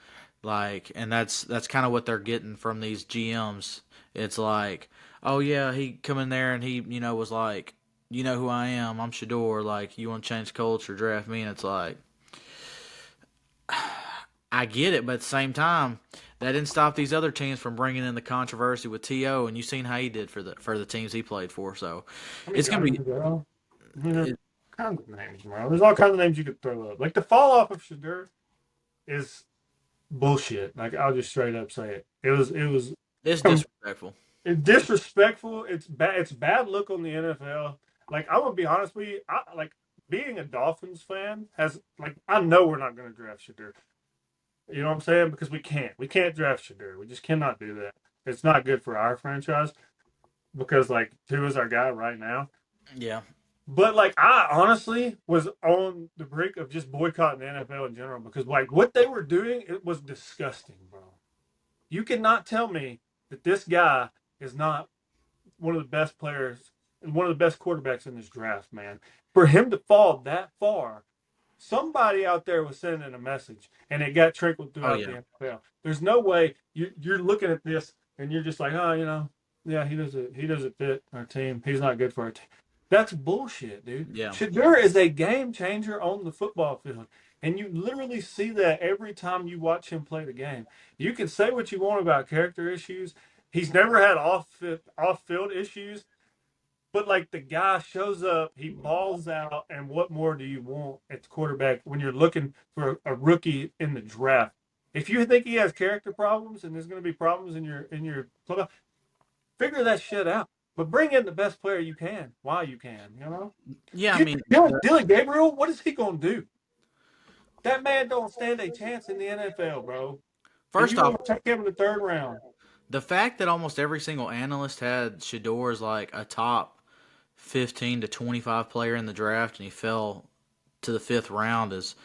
Like, and that's kind of what they're getting from these GMs. It's like, oh yeah, he come in there and he, was like, you know who I am. I'm Shador. Like, you want to change culture, draft me. And it's like, I get it, but at the same time, that didn't stop these other teams from bringing in the controversy with To, and you've seen how he did for the teams he played for. So, I mean, it's gonna be. there's It, kinds of names, bro. There's all kinds of names you could throw up. Like the fall off of Shadur is bullshit. Like I'll just straight up say it. It was it's disrespectful. it's disrespectful. It's bad. It's bad look on the NFL. Like I'm gonna be honest with you. I like being a Dolphins fan has like I know we're not gonna draft Shadur. You know what I'm saying? Because we can't. We can't draft Shadur. We just cannot do that. It's not good for our franchise because like Tua is our guy right now. Yeah, But like I honestly was on the brink of just boycotting the NFL in general because like what they were doing, it was disgusting, bro. You cannot tell me that this guy is not one of the best players and one of the best quarterbacks in this draft, man. For him to fall that far, somebody out there was sending a message and it got trickled oh throughout the yeah, NFL. There's no way you're looking at this and you're just like, oh, yeah, he doesn't fit our team. He's not good for our team. That's bullshit, dude. yeah. Shadur is a game changer on the football field. And you literally see that every time you watch him play the game. You can say what you want about character issues. He's never had off field issues, but like the guy shows up, he balls out, and what more do you want at the quarterback when you're looking for a rookie in the draft? If you think he has character problems and there's going to be problems in your club, figure that shit out. But bring in the best player you can while you can. Yeah, I mean, Dylan Gabriel, what is he going to do? That man don't stand a chance in the NFL, bro. And first you off, want to take him in the third round? the fact that almost every single analyst had Shador as like a top 15 to 25 player in the draft, and he fell to the fifth round is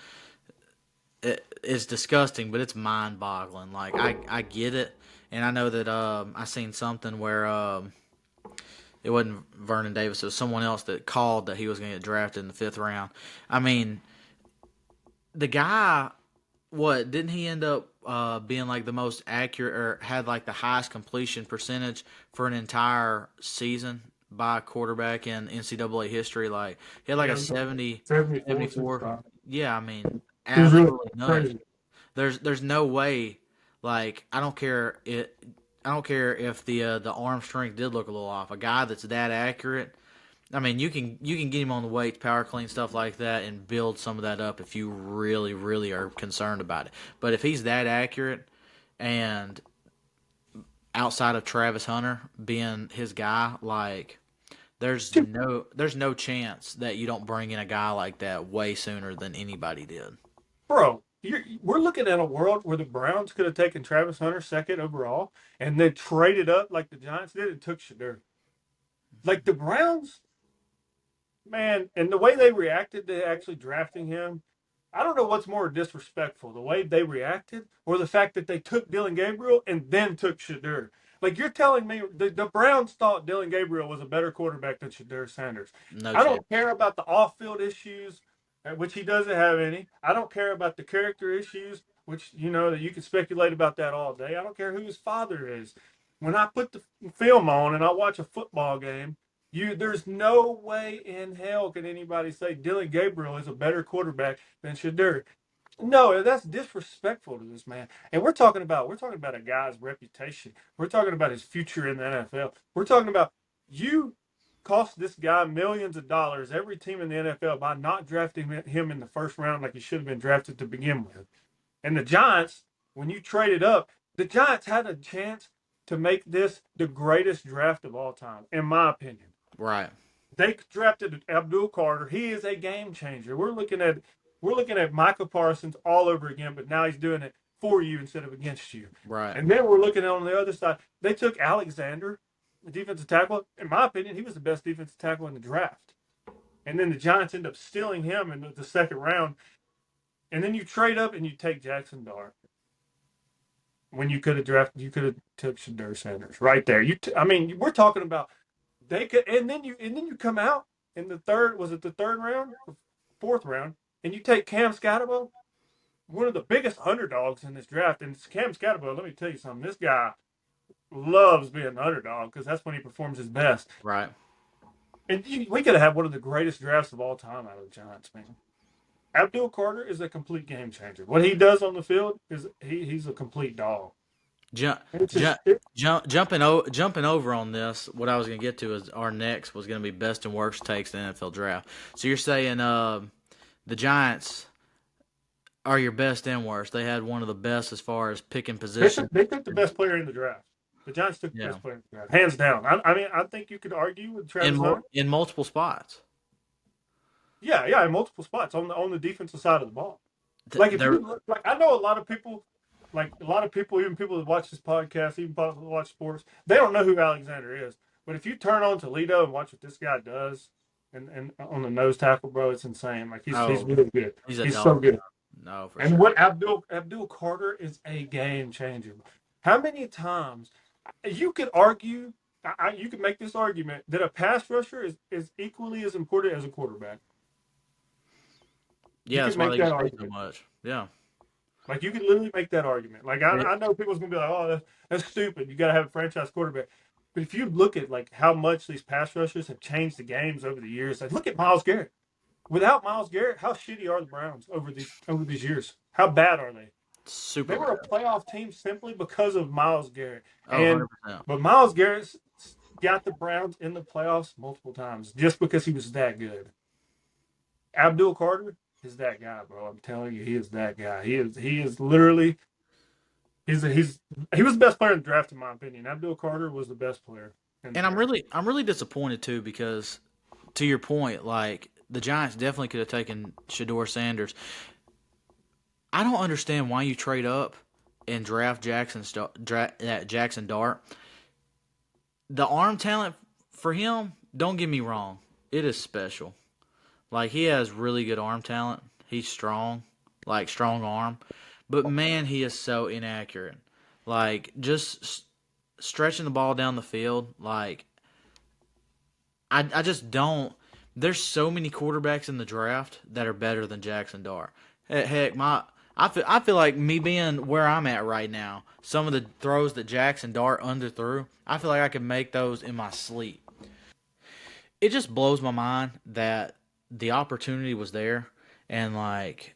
disgusting, but it's mind boggling. Like I get it, and I know that I seen something where it wasn't Vernon Davis, it was someone else that called that he was going to get drafted in the fifth round. I mean, the guy, what didn't he end up being like the most accurate or had like the highest completion percentage for an entire season by a quarterback in NCAA history? Like he had like Yeah, a 70, 74, 74. 65. Yeah, I mean, He was really absolutely nuts. crazy. There's no way. Like I don't care it. I don't care if the arm strength did look a little off. A guy that's that accurate, I mean, you can get him on the weights, power clean stuff like that, and build some of that up if you really really are concerned about it. But if he's that accurate, and outside of Travis Hunter being his guy, like there's no chance that you don't bring in a guy like that way sooner than anybody did. Bro, we're looking at a world where the Browns could have taken Travis Hunter second overall and then traded up like the Giants did and took Shadur. Like the Browns, man, and the way they reacted to actually drafting him, I don't know what's more disrespectful, the way they reacted or the fact that they took Dylan Gabriel and then took Shadur. Like you're telling me the Browns thought Dylan Gabriel was a better quarterback than Shadur Sanders. No I chance. don't care about the off-field issues, which he doesn't have any. I don't care about the character issues, which that you can speculate about that all day. I don't care who his father is. When I put the film on and I watch a football game, there's no way in hell can anybody say Dylan Gabriel is a better quarterback than Shadur. No, that's disrespectful to this man. And we're talking about a guy's reputation. We're talking about his future in the NFL. We're talking about you cost this guy millions of dollars, every team in the NFL, by not drafting him in the first round like he should have been drafted to begin with. And the Giants, when you traded up, the Giants had a chance to make this the greatest draft of all time, in my opinion. Right. They drafted Abdul Carter. He is a game changer. We're looking at Michael Parsons all over again, but now he's doing it for you instead of against you. Right. And then we're looking at on the other side. They took Alexander, the defensive tackle. In my opinion, he was the best defensive tackle in the draft. And then the Giants end up stealing him in the second round. And then you trade up and you take Jackson Dart when you could have took Shadur Sanders right there. I mean, we're talking about They could, and then you come out in the third. Was it the third round, or fourth round? And you take Cam Scatterbo, one of the biggest underdogs in this draft. And Cam Scatterbo, let me tell you something. This guy loves being an underdog because that's when he performs his best. Right. And we could have had one of the greatest drafts of all time out of the Giants, man. Abdul Carter is a complete game changer. What he does on the field is he's a complete dog. Jump, It's jump, just it, jumping over on this. What I was going to get to is our next was going to be best and worst takes in the NFL draft. So you're saying the Giants are your best and worst. They had one of the best as far as picking position. they took the best player in the draft. The Giants took the Yeah, best player in the draft, hands down. I mean, I think you could argue with Travis Hunter. in multiple spots. Yeah, in multiple spots on the defensive side of the ball. Like if They're you look, like I know a lot of people, even people that watch this podcast, even people that watch sports, they don't know who Alexander is. But if you turn on Toledo and watch what this guy does, and on the nose tackle, bro, it's insane. Like he's really good. he's a He's dog. so good. No, for And sure. what Abdul Carter is a game changer. How many times you could argue, you could make this argument that a pass rusher is equally as important as a quarterback. You Yeah, could that's why make they that get paid so argument. much. Yeah. Like you could literally make that argument. Like I know people's gonna be like, "Oh, that's stupid. You got to have a franchise quarterback." But if you look at like how much these pass rushers have changed the games over the years, like look at Myles Garrett. Without Myles Garrett, how shitty are the Browns over these years? How bad are they? Super They were a bad. playoff team simply because of Myles Garrett. Oh, And 100%. but Myles Garrett got the Browns in the playoffs multiple times just because he was that good. Abdul Carter is that guy, bro. I'm telling you, he is that guy. He is literally he was the best player in the draft in my opinion. Abdul Carter was the best player in the And draft. I'm really disappointed too because to your point, like the Giants definitely could have taken Shador Sanders. I don't understand why you trade up and draft Jackson Dart. The arm talent for him, don't get me wrong, it is special. Like he has really good arm talent. He's strong, like strong arm. But man, he is so inaccurate. Like just stretching the ball down the field, like I just don't. There's so many quarterbacks in the draft that are better than Jackson Dart. Heck, I feel like me being where I'm at right now, some of the throws that Jackson Dart underthrew, I feel like I could make those in my sleep. It just blows my mind that the opportunity was there, and like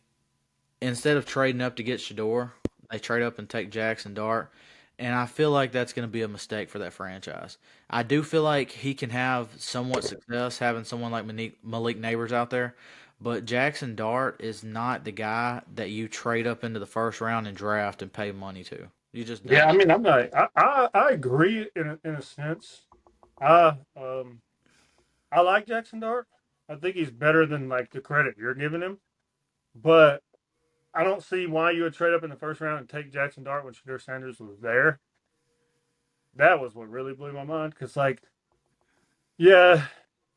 instead of trading up to get Shador, they trade up and take Jackson Dart. And I feel like that's going to be a mistake for that franchise. I do feel like he can have somewhat success having someone like Malik Neighbors out there, but Jackson Dart is not the guy that you trade up into the first round and draft and pay money to. You just Yeah, don't. I mean, I'm not. I agree in a sense. I um I like Jackson Dart. I think he's better than like the credit you're giving him. But I don't see why you would trade up in the first round and take Jackson Dart when Shador Sanders was there. That was what really blew my mind. Because like, yeah,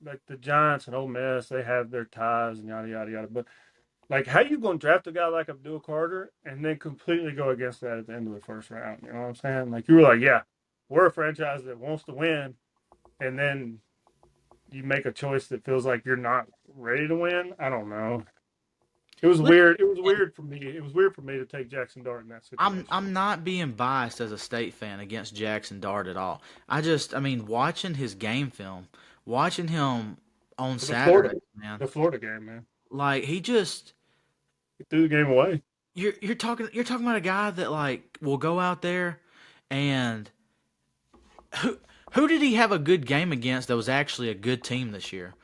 like the Giants and Ole Miss, they have their ties and yada yada yada. But like, how you gonna draft a guy like Abdul Carter and then completely go against that at the end of the first round? You know what I'm saying? Like you were like, yeah, we're a franchise that wants to win, and then you make a choice that feels like you're not ready to win. I don't know. It was Listen, weird. It was weird for me. It was weird for me to take Jackson Dart in that situation. I'm not being biased as a state fan against Jackson Dart at all. I mean, watching his game film, watching him on But the Florida, Saturday, man, the Florida game, man, like he just he threw the game away. you're talking about a guy that like will go out there and who who did he have a good game against that was actually a good team this year?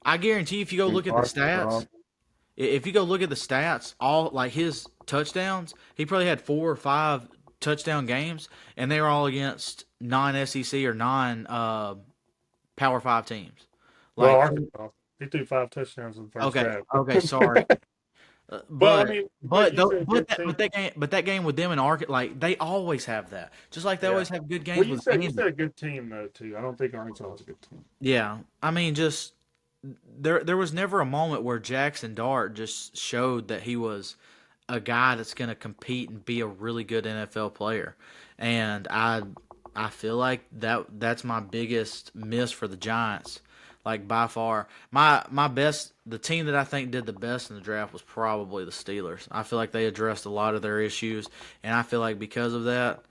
I guarantee if you go look at the Arkansas. stats, if you go look at the stats, all like his touchdowns, he probably had 4 or 5 touchdown games, and they were all against non-SEC or non Power Five teams. Well, Like, Arkansas. He threw 5 touchdowns in the first okay, half. okay, sorry, But I mean, but you said good team. but that game with them and Arkansas, like they always have that. Just like they Yeah. always have good Well, games you with said you Vandy. said a good team though too. I don't think Arkansas is a good team. Yeah, I mean, just there was never a moment where Jackson Dart just showed that he was a guy that's going to compete and be a really good NFL player. And I feel like that's my biggest miss for the Giants. Like by far, my best the team that I think did the best in the draft was probably the Steelers. I feel like they addressed a lot of their issues, and I feel like because of that,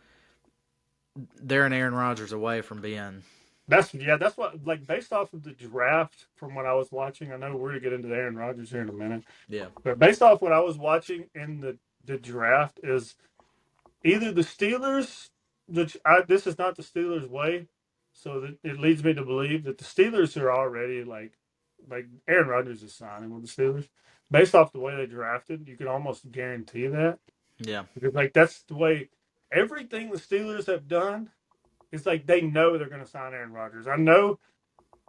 they're an Aaron Rodgers away from being. That's what, like, based off of the draft from what I was watching. I know we're gonna get into the Aaron Rodgers here in a minute, Yeah, but based off what I was watching in the draft is either the Steelers, this is not the Steelers' way, so that it leads me to believe that the Steelers are already like Aaron Rodgers is signing with the Steelers. Based off the way they drafted, you can almost guarantee that yeah, because like that's the way everything the Steelers have done is like they know they're going to sign Aaron Rodgers. I know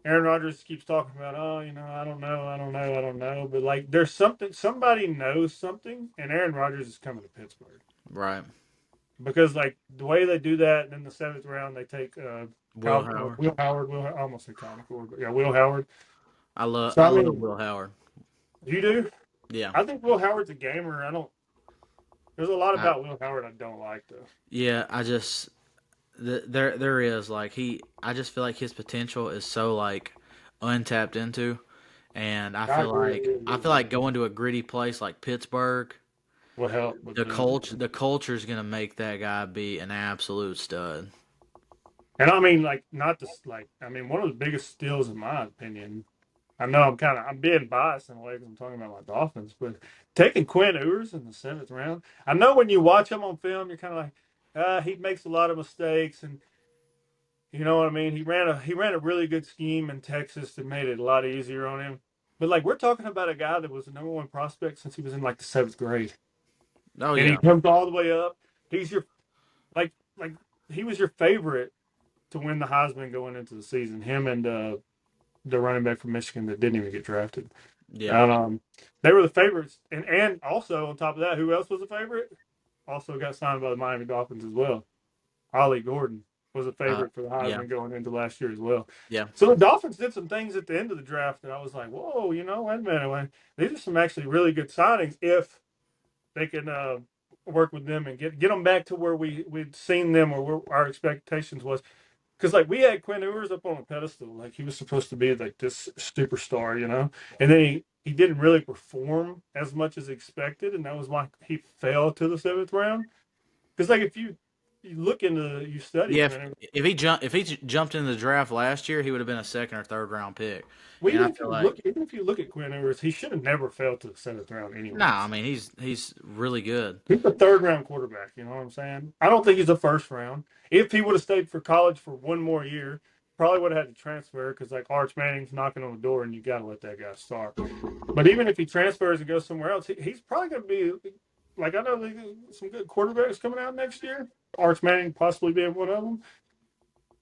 Aaron Rodgers keeps talking about, oh, I don't know, I don't know, but like there's something, somebody knows something, and Aaron Rodgers is coming to Pittsburgh right. because like the way they do that, and in the seventh round they take Will Howard. Will Howard. I almost said Kyle McCord, but yeah, Will Howard. So I I love mean, Will Howard. you do. Yeah, I think Will Howard's a gamer. I don't. There's a lot I, about Will Howard I don't like though. yeah. There is like I just feel like his potential is so like untapped into, and I agree. I feel like going to a gritty place like Pittsburgh, Will help, but the culture is gonna make that guy be an absolute stud. and I mean like not just like I mean one of the biggest steals in my opinion. I know I'm being biased in a way because I'm talking about my Dolphins, but taking Quinn Ewers in the seventh round. I know when you watch him on film, you're kind of like, he makes a lot of mistakes, and you know what I mean. He ran a really good scheme in Texas that made it a lot easier on him. But like we're talking about a guy that was the number one prospect since he was in like the seventh grade, Oh and he yeah, comes all the way up. He's your like he was your favorite to win the Heisman going into the season. Him and the running back from Michigan that didn't even get drafted. yeah, And, they were the favorites, and also on top of that, who else was a favorite? Also got signed by the Miami Dolphins as well. Ollie Gordon was a favorite for the yeah, Heisman going into last year as well. yeah. So the Dolphins did some things at the end of the draft that I was like, whoa, wait a minute, these are some actually really good signings if they can work with them and get them back to where we'd seen them or where our expectations was. Because like we had Quinn Ewers up on a pedestal, like he was supposed to be like this superstar, and then he didn't really perform as much as expected, and that was why he fell to the seventh round. Because like if you look into you study Yeah, Quinn, if he jumped in the draft last year, he would have been a second or third round pick. well, And I feel like even if you look at Quinn Ewers, he should have never fell to the seventh round nah, I anyways. mean he's really good. He's a third round quarterback. You know what I'm saying? I don't think he's a first round. If he would have stayed for college for one more year, probably would have had to transfer because like Arch Manning's knocking on the door and you got to let that guy start. But even if he transfers and goes somewhere else, he's probably going to be like I know there's some good quarterbacks coming out next year. Arch Manning possibly being one of them.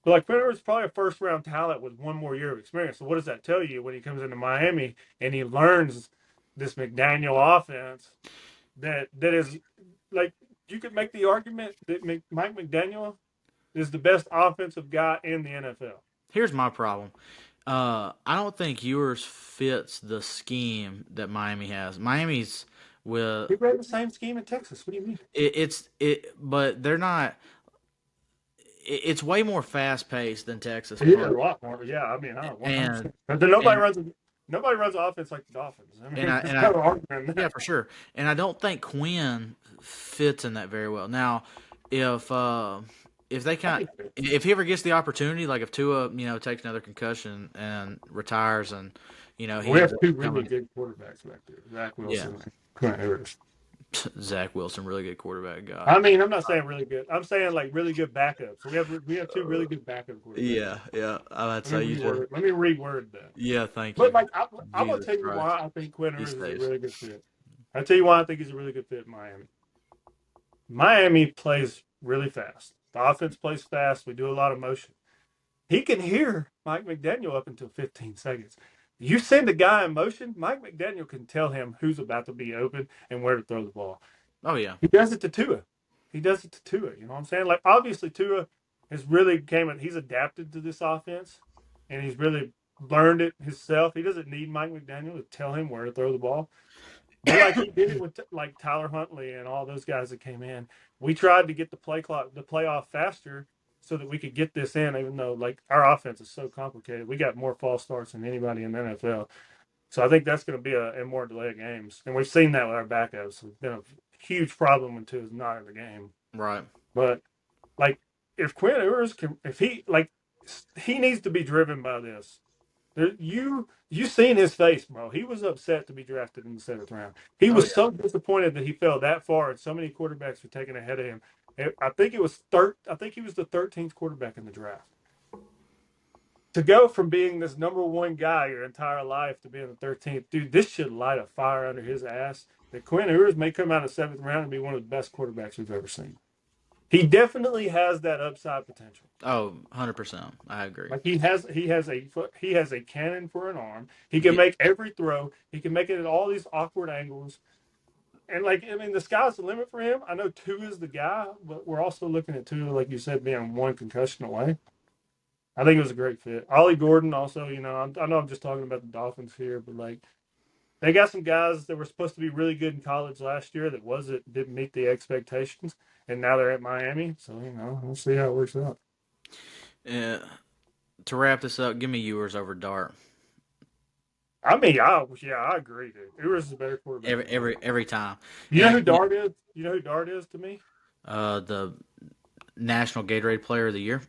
But like Federer is probably a first round talent with one more year of experience. So what does that tell you when he comes into Miami and he learns this McDaniel offense that is like you could make the argument that Mike McDaniel is the best offensive guy in the NFL. Here's my problem. I don't think yours fits the scheme that Miami has. Miami's with He ran the same scheme in Texas. What do you mean? but they're not. It's way more fast paced than Texas He did a Play, lot more. Yeah, I mean, I 100%. and But then and nobody runs an offense like the Dolphins. I mean, it's and kind I of argument yeah that. for sure. And I don't think Quinn fits in that very well. Now, if uh, if they I kind think if he ever gets the opportunity, like if Tua takes another concussion and retires, and he we ends have up two really becoming good quarterbacks back there, Zach yeah. Wilson and Quinn Ewers. Zach Wilson, really good quarterback guy. I mean, I'm not saying really good. I'm saying like really good backups. We have two really good backup quarterbacks. Yeah, yeah. I'd say you just. Let me reword that. Yeah, thank But you. like I'm gonna Jesus tell you Christ, why I think Quinn he Ewers is a stays. really good fit. I'll tell you why I think he's a really good fit in Miami. Miami plays really fast. The offense plays fast. We do a lot of motion. He can hear Mike McDaniel up until 15 seconds. You send a guy in motion, Mike McDaniel can tell him who's about to be open and where to throw the ball. Oh yeah, He does it to Tua. He does it to Tua. You know what I'm saying? Like obviously Tua has really he's adapted to this offense and he's really learned it himself. He doesn't need Mike McDaniel to tell him where to throw the ball. But like he did it with like Tyler Huntley and all those guys that came in. We tried to get the play off faster so that we could get this in, even though like our offense is so complicated. We got more false starts than anybody in the NFL. So I think that's going to be a more delay of games, and we've seen that with our backups. It's been a huge problem when two is not in the game. Right. But like, if Quinn Ewers can, if he like, he needs to be driven by this. You seen his face, bro. He was upset to be drafted in the 7th round. He Oh was yeah. so disappointed that he fell that far, and so many quarterbacks were taken ahead of him. I think I think he was the 13th quarterback in the draft. To go from being this number one guy your entire life to being the 13th, dude, this should light a fire under his ass. That Quinn Ewers may come out of the 7th round and be one of the best quarterbacks we've ever seen. He definitely has that upside potential. Oh, 100%. I agree. Like he has a cannon for an arm. He can Yeah. make every throw. He can make it at all these awkward angles. And like I mean, the sky's the limit for him. I know two is the guy, but we're also looking at two, like you said, being one concussion away. I think it was a great fit. Ollie Gordon also, I know I'm just talking about the Dolphins here, but like they got some guys that were supposed to be really good in college last year that didn't meet the expectations, and now they're at Miami. So we'll see how it works out. Uh, to wrap this up, give me Ewers over Dart I mean, yeah, I agree, dude. Ewers is a better quarterback every than Dart. every every time. You know And who Dart is? You know who Dart is to me? the National Gatorade Player of the Year.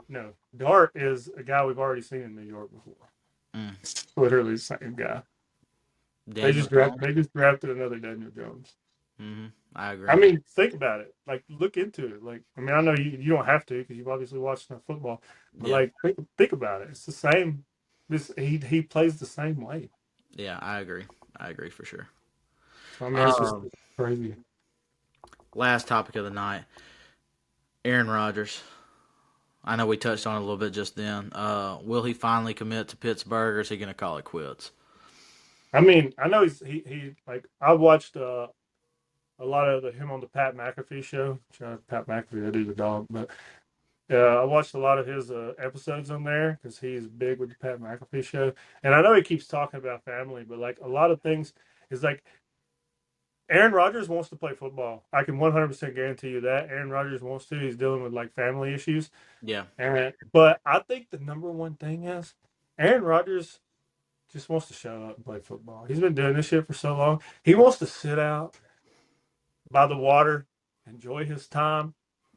No, Dart is a guy we've already seen in New York before. Mm. It's literally the same guy. Daniel Jones. They just drafted another Daniel Jones. I agree. I mean, think about it. Like, look into it. Like, I mean, I know you don't have to because you've obviously watched enough football, but Yeah, like, think about it. It's the same. This he plays the same way. yeah, I agree. I agree for sure. So I mean, it's just Um, crazy. last topic of the night: Aaron Rodgers. I know we touched on it a little bit just then. Will he finally commit to Pittsburgh, or is he going to call it quits? I mean, I know he like I watched a lot of him on the Pat McAfee show. Shout out to Pat McAfee, that dude's a dog. But I watched a lot of his episodes on there because he's big with the Pat McAfee show. And I know he keeps talking about family, but like a lot of things is like Aaron Rodgers wants to play football. I can 100% guarantee you that. Aaron Rodgers wants to. He's dealing with like family issues. Yeah, But I think the number one thing is Aaron Rodgers just wants to show up and play football. He's been doing this shit for so long. He wants to sit out by the water, enjoy his time,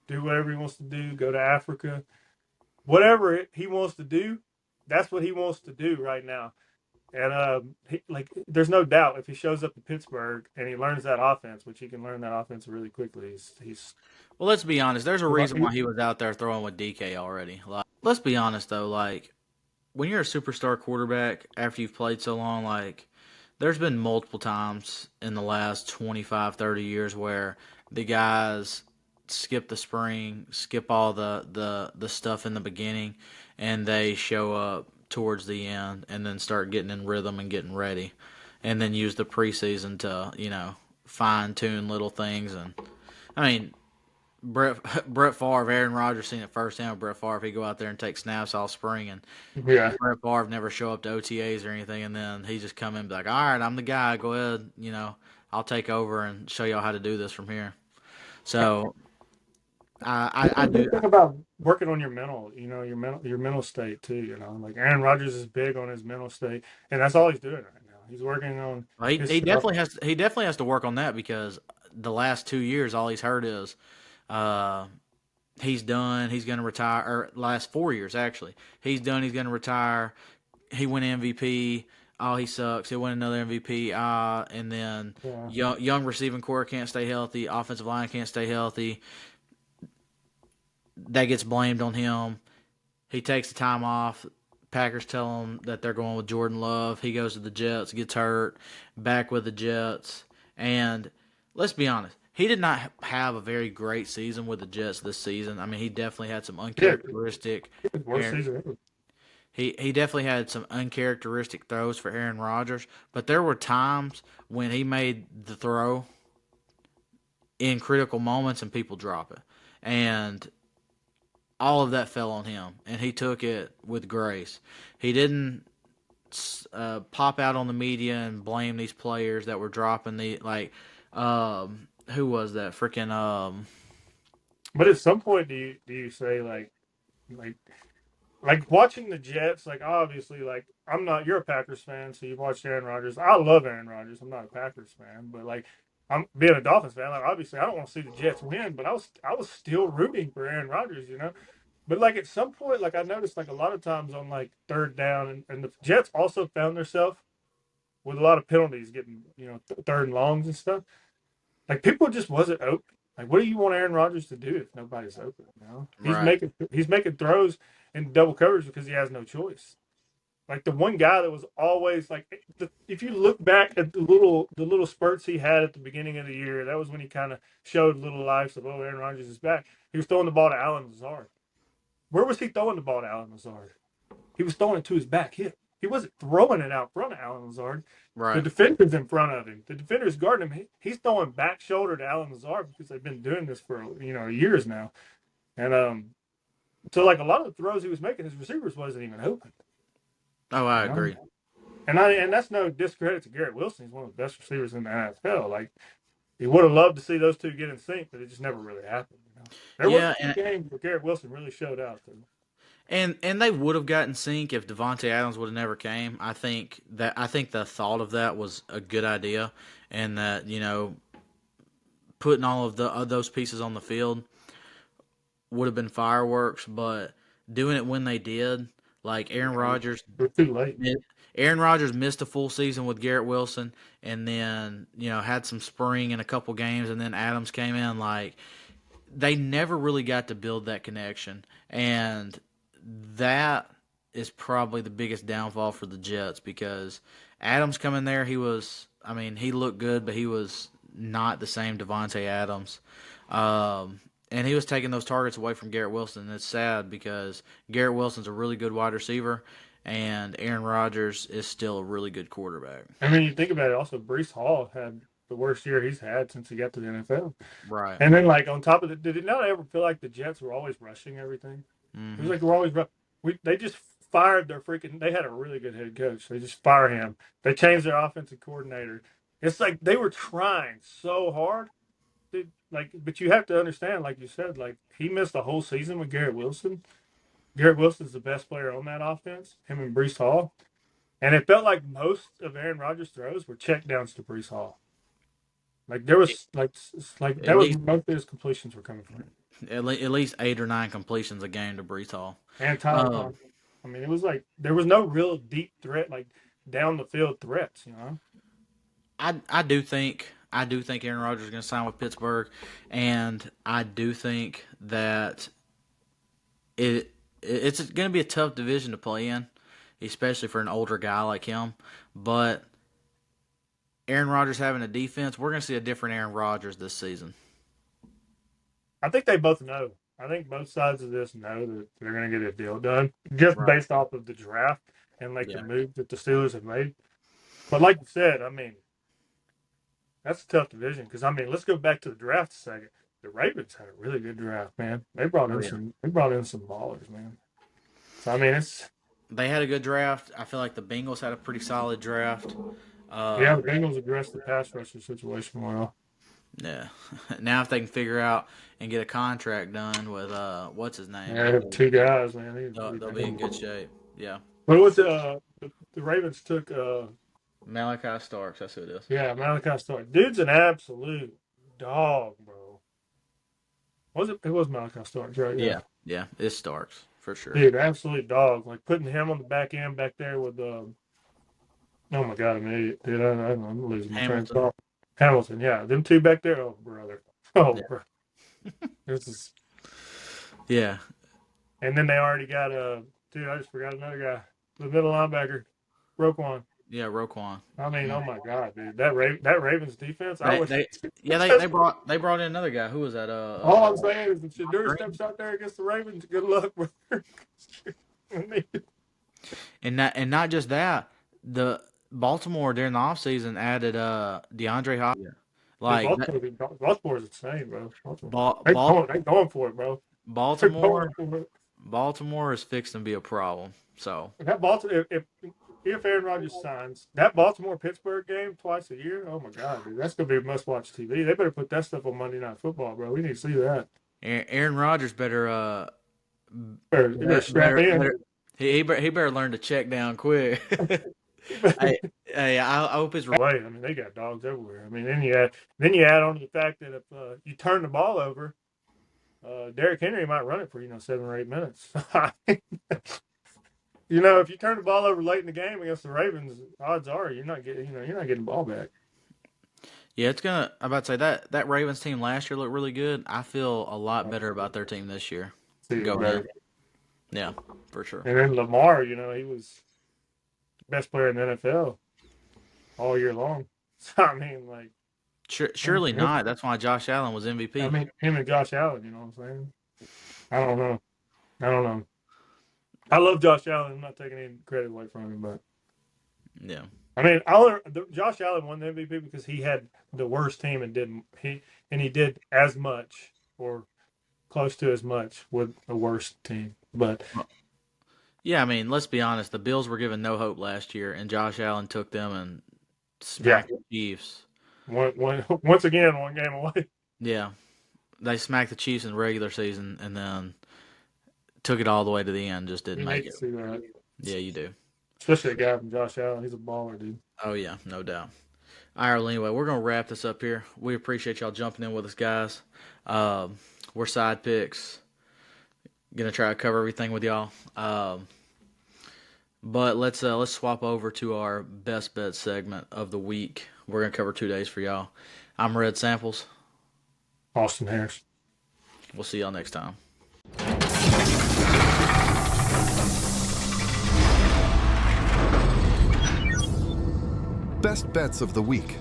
do whatever he wants to do, go to Africa, whatever he wants to do. That's what he wants to do right now. And there's no doubt if he shows up in Pittsburgh and he learns that offense, which he can learn that offense really quickly. He's well, let's be honest. There's a reason he, why he was out there throwing with DK already. Like, let's be honest though. Like, when you're a superstar quarterback after you've played so long, like, there's been multiple times in the last 25, 30 years where the guys skip the spring, skip all the stuff in the beginning, and they show up towards the end and then start getting in rhythm and getting ready, and then use the preseason to fine tune little things. And I mean, Brett Favre, Aaron Rodgers seen it firsthand. Brett Favre, he go out there and take snaps all spring, and yeah. Brett Favre never show up to OTAs or anything, and then he just come in and be like, "All right, I'm the guy. Go ahead, I'll take over and show y'all how to do this from here." So I do. Think about working on your mental, your mental state too. Like Aaron Rodgers is big on his mental state, and that's all he's doing right now. He's working on his He stuff. definitely has to work on that because the last 2 years, all he's heard is, uh, he's done. He's going to retire. Or last 4 years actually, he's done. He's going to retire. He went MVP. Oh, he sucks. He'll win another MVP. And then Yeah. young receiving core can't stay healthy. Offensive line can't stay healthy. That gets blamed on him. He takes the time off. Packers tell him that they're going with Jordan Love. He goes to the Jets, gets hurt, back with the Jets. And let's be honest, he did not have a very great season with the Jets this season. I mean, he definitely had some Yeah, uncharacteristic. worst season ever. He definitely had some uncharacteristic throws for Aaron Rodgers, but there were times when he made the throw in critical moments and people drop it. And all of that fell on him, and he took it with grace. He didn't pop out on the media and blame these players that were dropping the who was that freaking But at some point, do you say like like watching the Jets? Like obviously, like I'm not. You're a Packers fan, so you've watched Aaron Rodgers. I love Aaron Rodgers. I'm not a Packers fan, but like I'm being a Dolphins fan. Like obviously, I don't want to see the Jets win, but I was still rooting for Aaron Rodgers. But like at some point, like I noticed like a lot of times on like third down, and the Jets also found themselves with a lot of penalties getting third and longs and stuff. Like people just wasn't open. Like what do you want Aaron Rodgers to do if nobody's open? He's Right. making throws in double coverage because he has no choice. Like the one guy that was always like, if you look back at the little spurts he had at the beginning of the year, that was when he kind of showed little lives of Aaron Rodgers is back. He was throwing the ball to Allen Lazard. Where was he throwing the ball to Allen Lazard? He was throwing it to his back hip. He wasn't throwing it out front of Allen Lazard. The Right. defender's in front of him. The defender's guarding him. He's throwing back shoulder to Allen Lazard because they've been doing this for years now. And so like a lot of the throws he was making, his receivers wasn't even open. Oh, I You know, agree. and that's no discredit to Garrett Wilson. He's one of the best receivers in the NFL. Like he would have loved to see those two get in sync, but it just never really happened. There was a Yeah, few games where Garrett Wilson really showed out. and they would have gotten sync if Devontae Adams would have never came. I think the thought of that was a good idea, and that putting all of those pieces on the field would have been fireworks. But doing it when they did, like They're too late. Aaron Rodgers missed a full season with Garrett Wilson, and then had some spring in a couple games, and then Adams came in. Like they never really got to build that connection, and that is probably the biggest downfall for the Jets because Adams coming there, he looked good, but he was not the same Devontae Adams. And he was taking those targets away from Garrett Wilson. And it's sad because Garrett Wilson's a really good wide receiver, and Aaron Rodgers is still a really good quarterback. I mean, you think about it. Also, Brees Hall had the worst year he's had since he got to the NFL. Right. And then, like on top of it, did it not ever feel like the Jets were always rushing everything? It was Hmm. like we're always they just fired their freaking. They had a really good head coach. They just fire him. They changed their offensive coordinator. It's like they were trying so hard. But you have to understand, like you said, like he missed a whole season with Garrett Wilson. Garrett Wilson's the best player on that offense. Him and Brees Hall. And it felt like most of Aaron Rodgers' throws were check downs to Brees Hall. Like there was like At that was least most of his completions were coming from him. at least 8 or 9 completions a game to Brees Hall. And Tyler Um, Conklin. I mean, it was like there was no real deep threat, like down the field threats. I do think Aaron Rodgers is going to sign with Pittsburgh, and I do think that it's going to be a tough division to play in, especially for an older guy like him. But Aaron Rodgers having a defense, we're going to see a different Aaron Rodgers this season. I think they both know. I think both sides of this know that they're going to get a deal done just Right. based off of the draft and like the Yeah. move that the Steelers have made. But like you said, I mean, that's a tough division because I mean, let's go back to the draft a second. The Ravens had a really good draft, man. They brought Oh in yeah. some ballers, man. So I mean, it's They had a good draft. I feel like the Bengals had a pretty solid draft. yeah, Uh, the Bengals addressed the pass rusher situation well. yeah. Now if they can figure out and get a contract done with what's his Yeah, name, they have two guys, man. they'll be in good shape. Yeah. What was the Ravens took Malachi Starks, that's who it is. yeah, Malachi Stark. Dude's an absolute dog, bro. Was it? It was Malachi Stark, right? Yeah. Yeah. Yeah, it's Starks for sure. Dude, absolute dog. Like putting him on the back end back there with oh my god, I'm an idiot, dude. I'm losing my train of Hamilton. thought. Hamilton, yeah, them two back there. Oh brother, oh Yeah. bro, this is. Yeah. And then they already got dude. I just forgot another guy, the middle linebacker, Roquan. Yeah, Roquan. I mean, Yeah. oh my god, dude, that Ravens defense. I They wish. they yeah they brought in another guy. Who was that? All I'm saying is, if Shadur Green. steps out there against the Ravens, good luck, brother. I mean, And not just that, the Baltimore during the offseason added DeAndre Hopkins. dude, Like Baltimore's insane, bro. Baltimore. Bal- They Bal- going, they going for it, bro. They're going Baltimore for it. Baltimore is fixing to be a problem. So That Baltimore, if Aaron Rodgers signs that Baltimore Pittsburgh game twice a year, oh my god, dude, that's gonna be must watch TV. They better put that stuff on Monday Night Football, bro. We need to see that. Aaron Rodgers better Better strap in. he better learn to check down quick. Hey, I hope his Way. I mean, they got dogs everywhere. I mean, then you add on to the fact that if you turn the ball over, Derrick Henry might run it for 7 or 8 minutes. If you turn the ball over late in the game against the Ravens, odds are you're not getting the ball back. Yeah, I'm about to say that Ravens team last year looked really good. I feel a lot better about their team this year. Going in. Yeah, for sure. And then Lamar, he was best player in the NFL all year long. So I mean, like, surely not. That's why Josh Allen was MVP. I mean, him and Josh Allen. You know what I'm saying? I don't know. I love Josh Allen. I'm not taking any credit away from him, but yeah. I mean, Josh Allen won the MVP because he had the worst team and he did as much or close to as much with the worst team. But yeah, I mean, let's be honest. The Bills were given no hope last year, and Josh Allen took them and smacked the Chiefs. Once again, one game away. Yeah, they smacked the Chiefs in the regular season, and then took it all the way to the end. Just didn't make it. See that. Yeah, you do. Especially a guy from Josh Allen. He's a baller, dude. Oh, yeah, no doubt. All right, well, anyway, we're going to wrap this up here. We appreciate y'all jumping in with us, guys. We're Side Picks. Going to try to cover everything with y'all. But let's swap over to our Best Bet segment of the week. We're going to cover 2 days for y'all. I'm Red Samples. Austin Harris. We'll see y'all next time. Best bets of the week.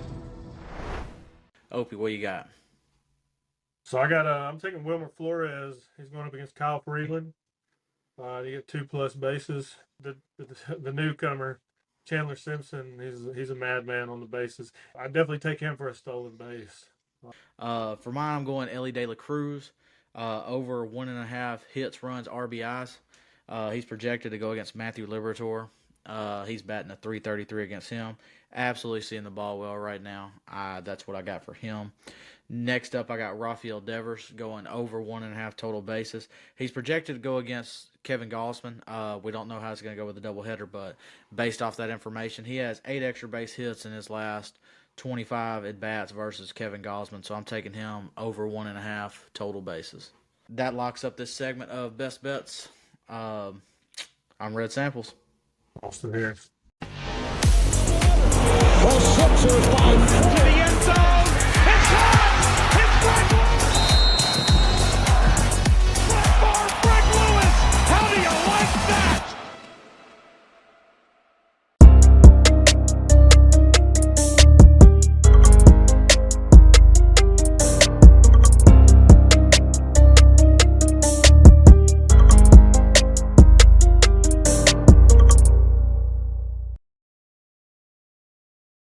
Opie, what you got? So I'm taking Wilmer Flores. He's going up against Kyle Freeland. To get 2+ bases. The newcomer, Chandler Simpson, he's a madman on the bases. I definitely take him for a stolen base. For mine, I'm going Elly De La Cruz. Over 1.5 hits, runs, RBIs. He's projected to go against Matthew Liberatore. He's batting a .333 against him. Absolutely seeing the ball well right now. That's what I got for him. Next up, I got Rafael Devers going over 1.5 total bases. He's projected to go against Kevin Gausman. We don't know how it's going to go with the doubleheader, but based off that information, he has 8 extra base hits in his last 25 at-bats versus Kevin Gausman, so I'm taking him over 1.5 total bases. That locks up this segment of Best Bets. I'm Red Samples. Austin Harris. Well, Sixers by 48.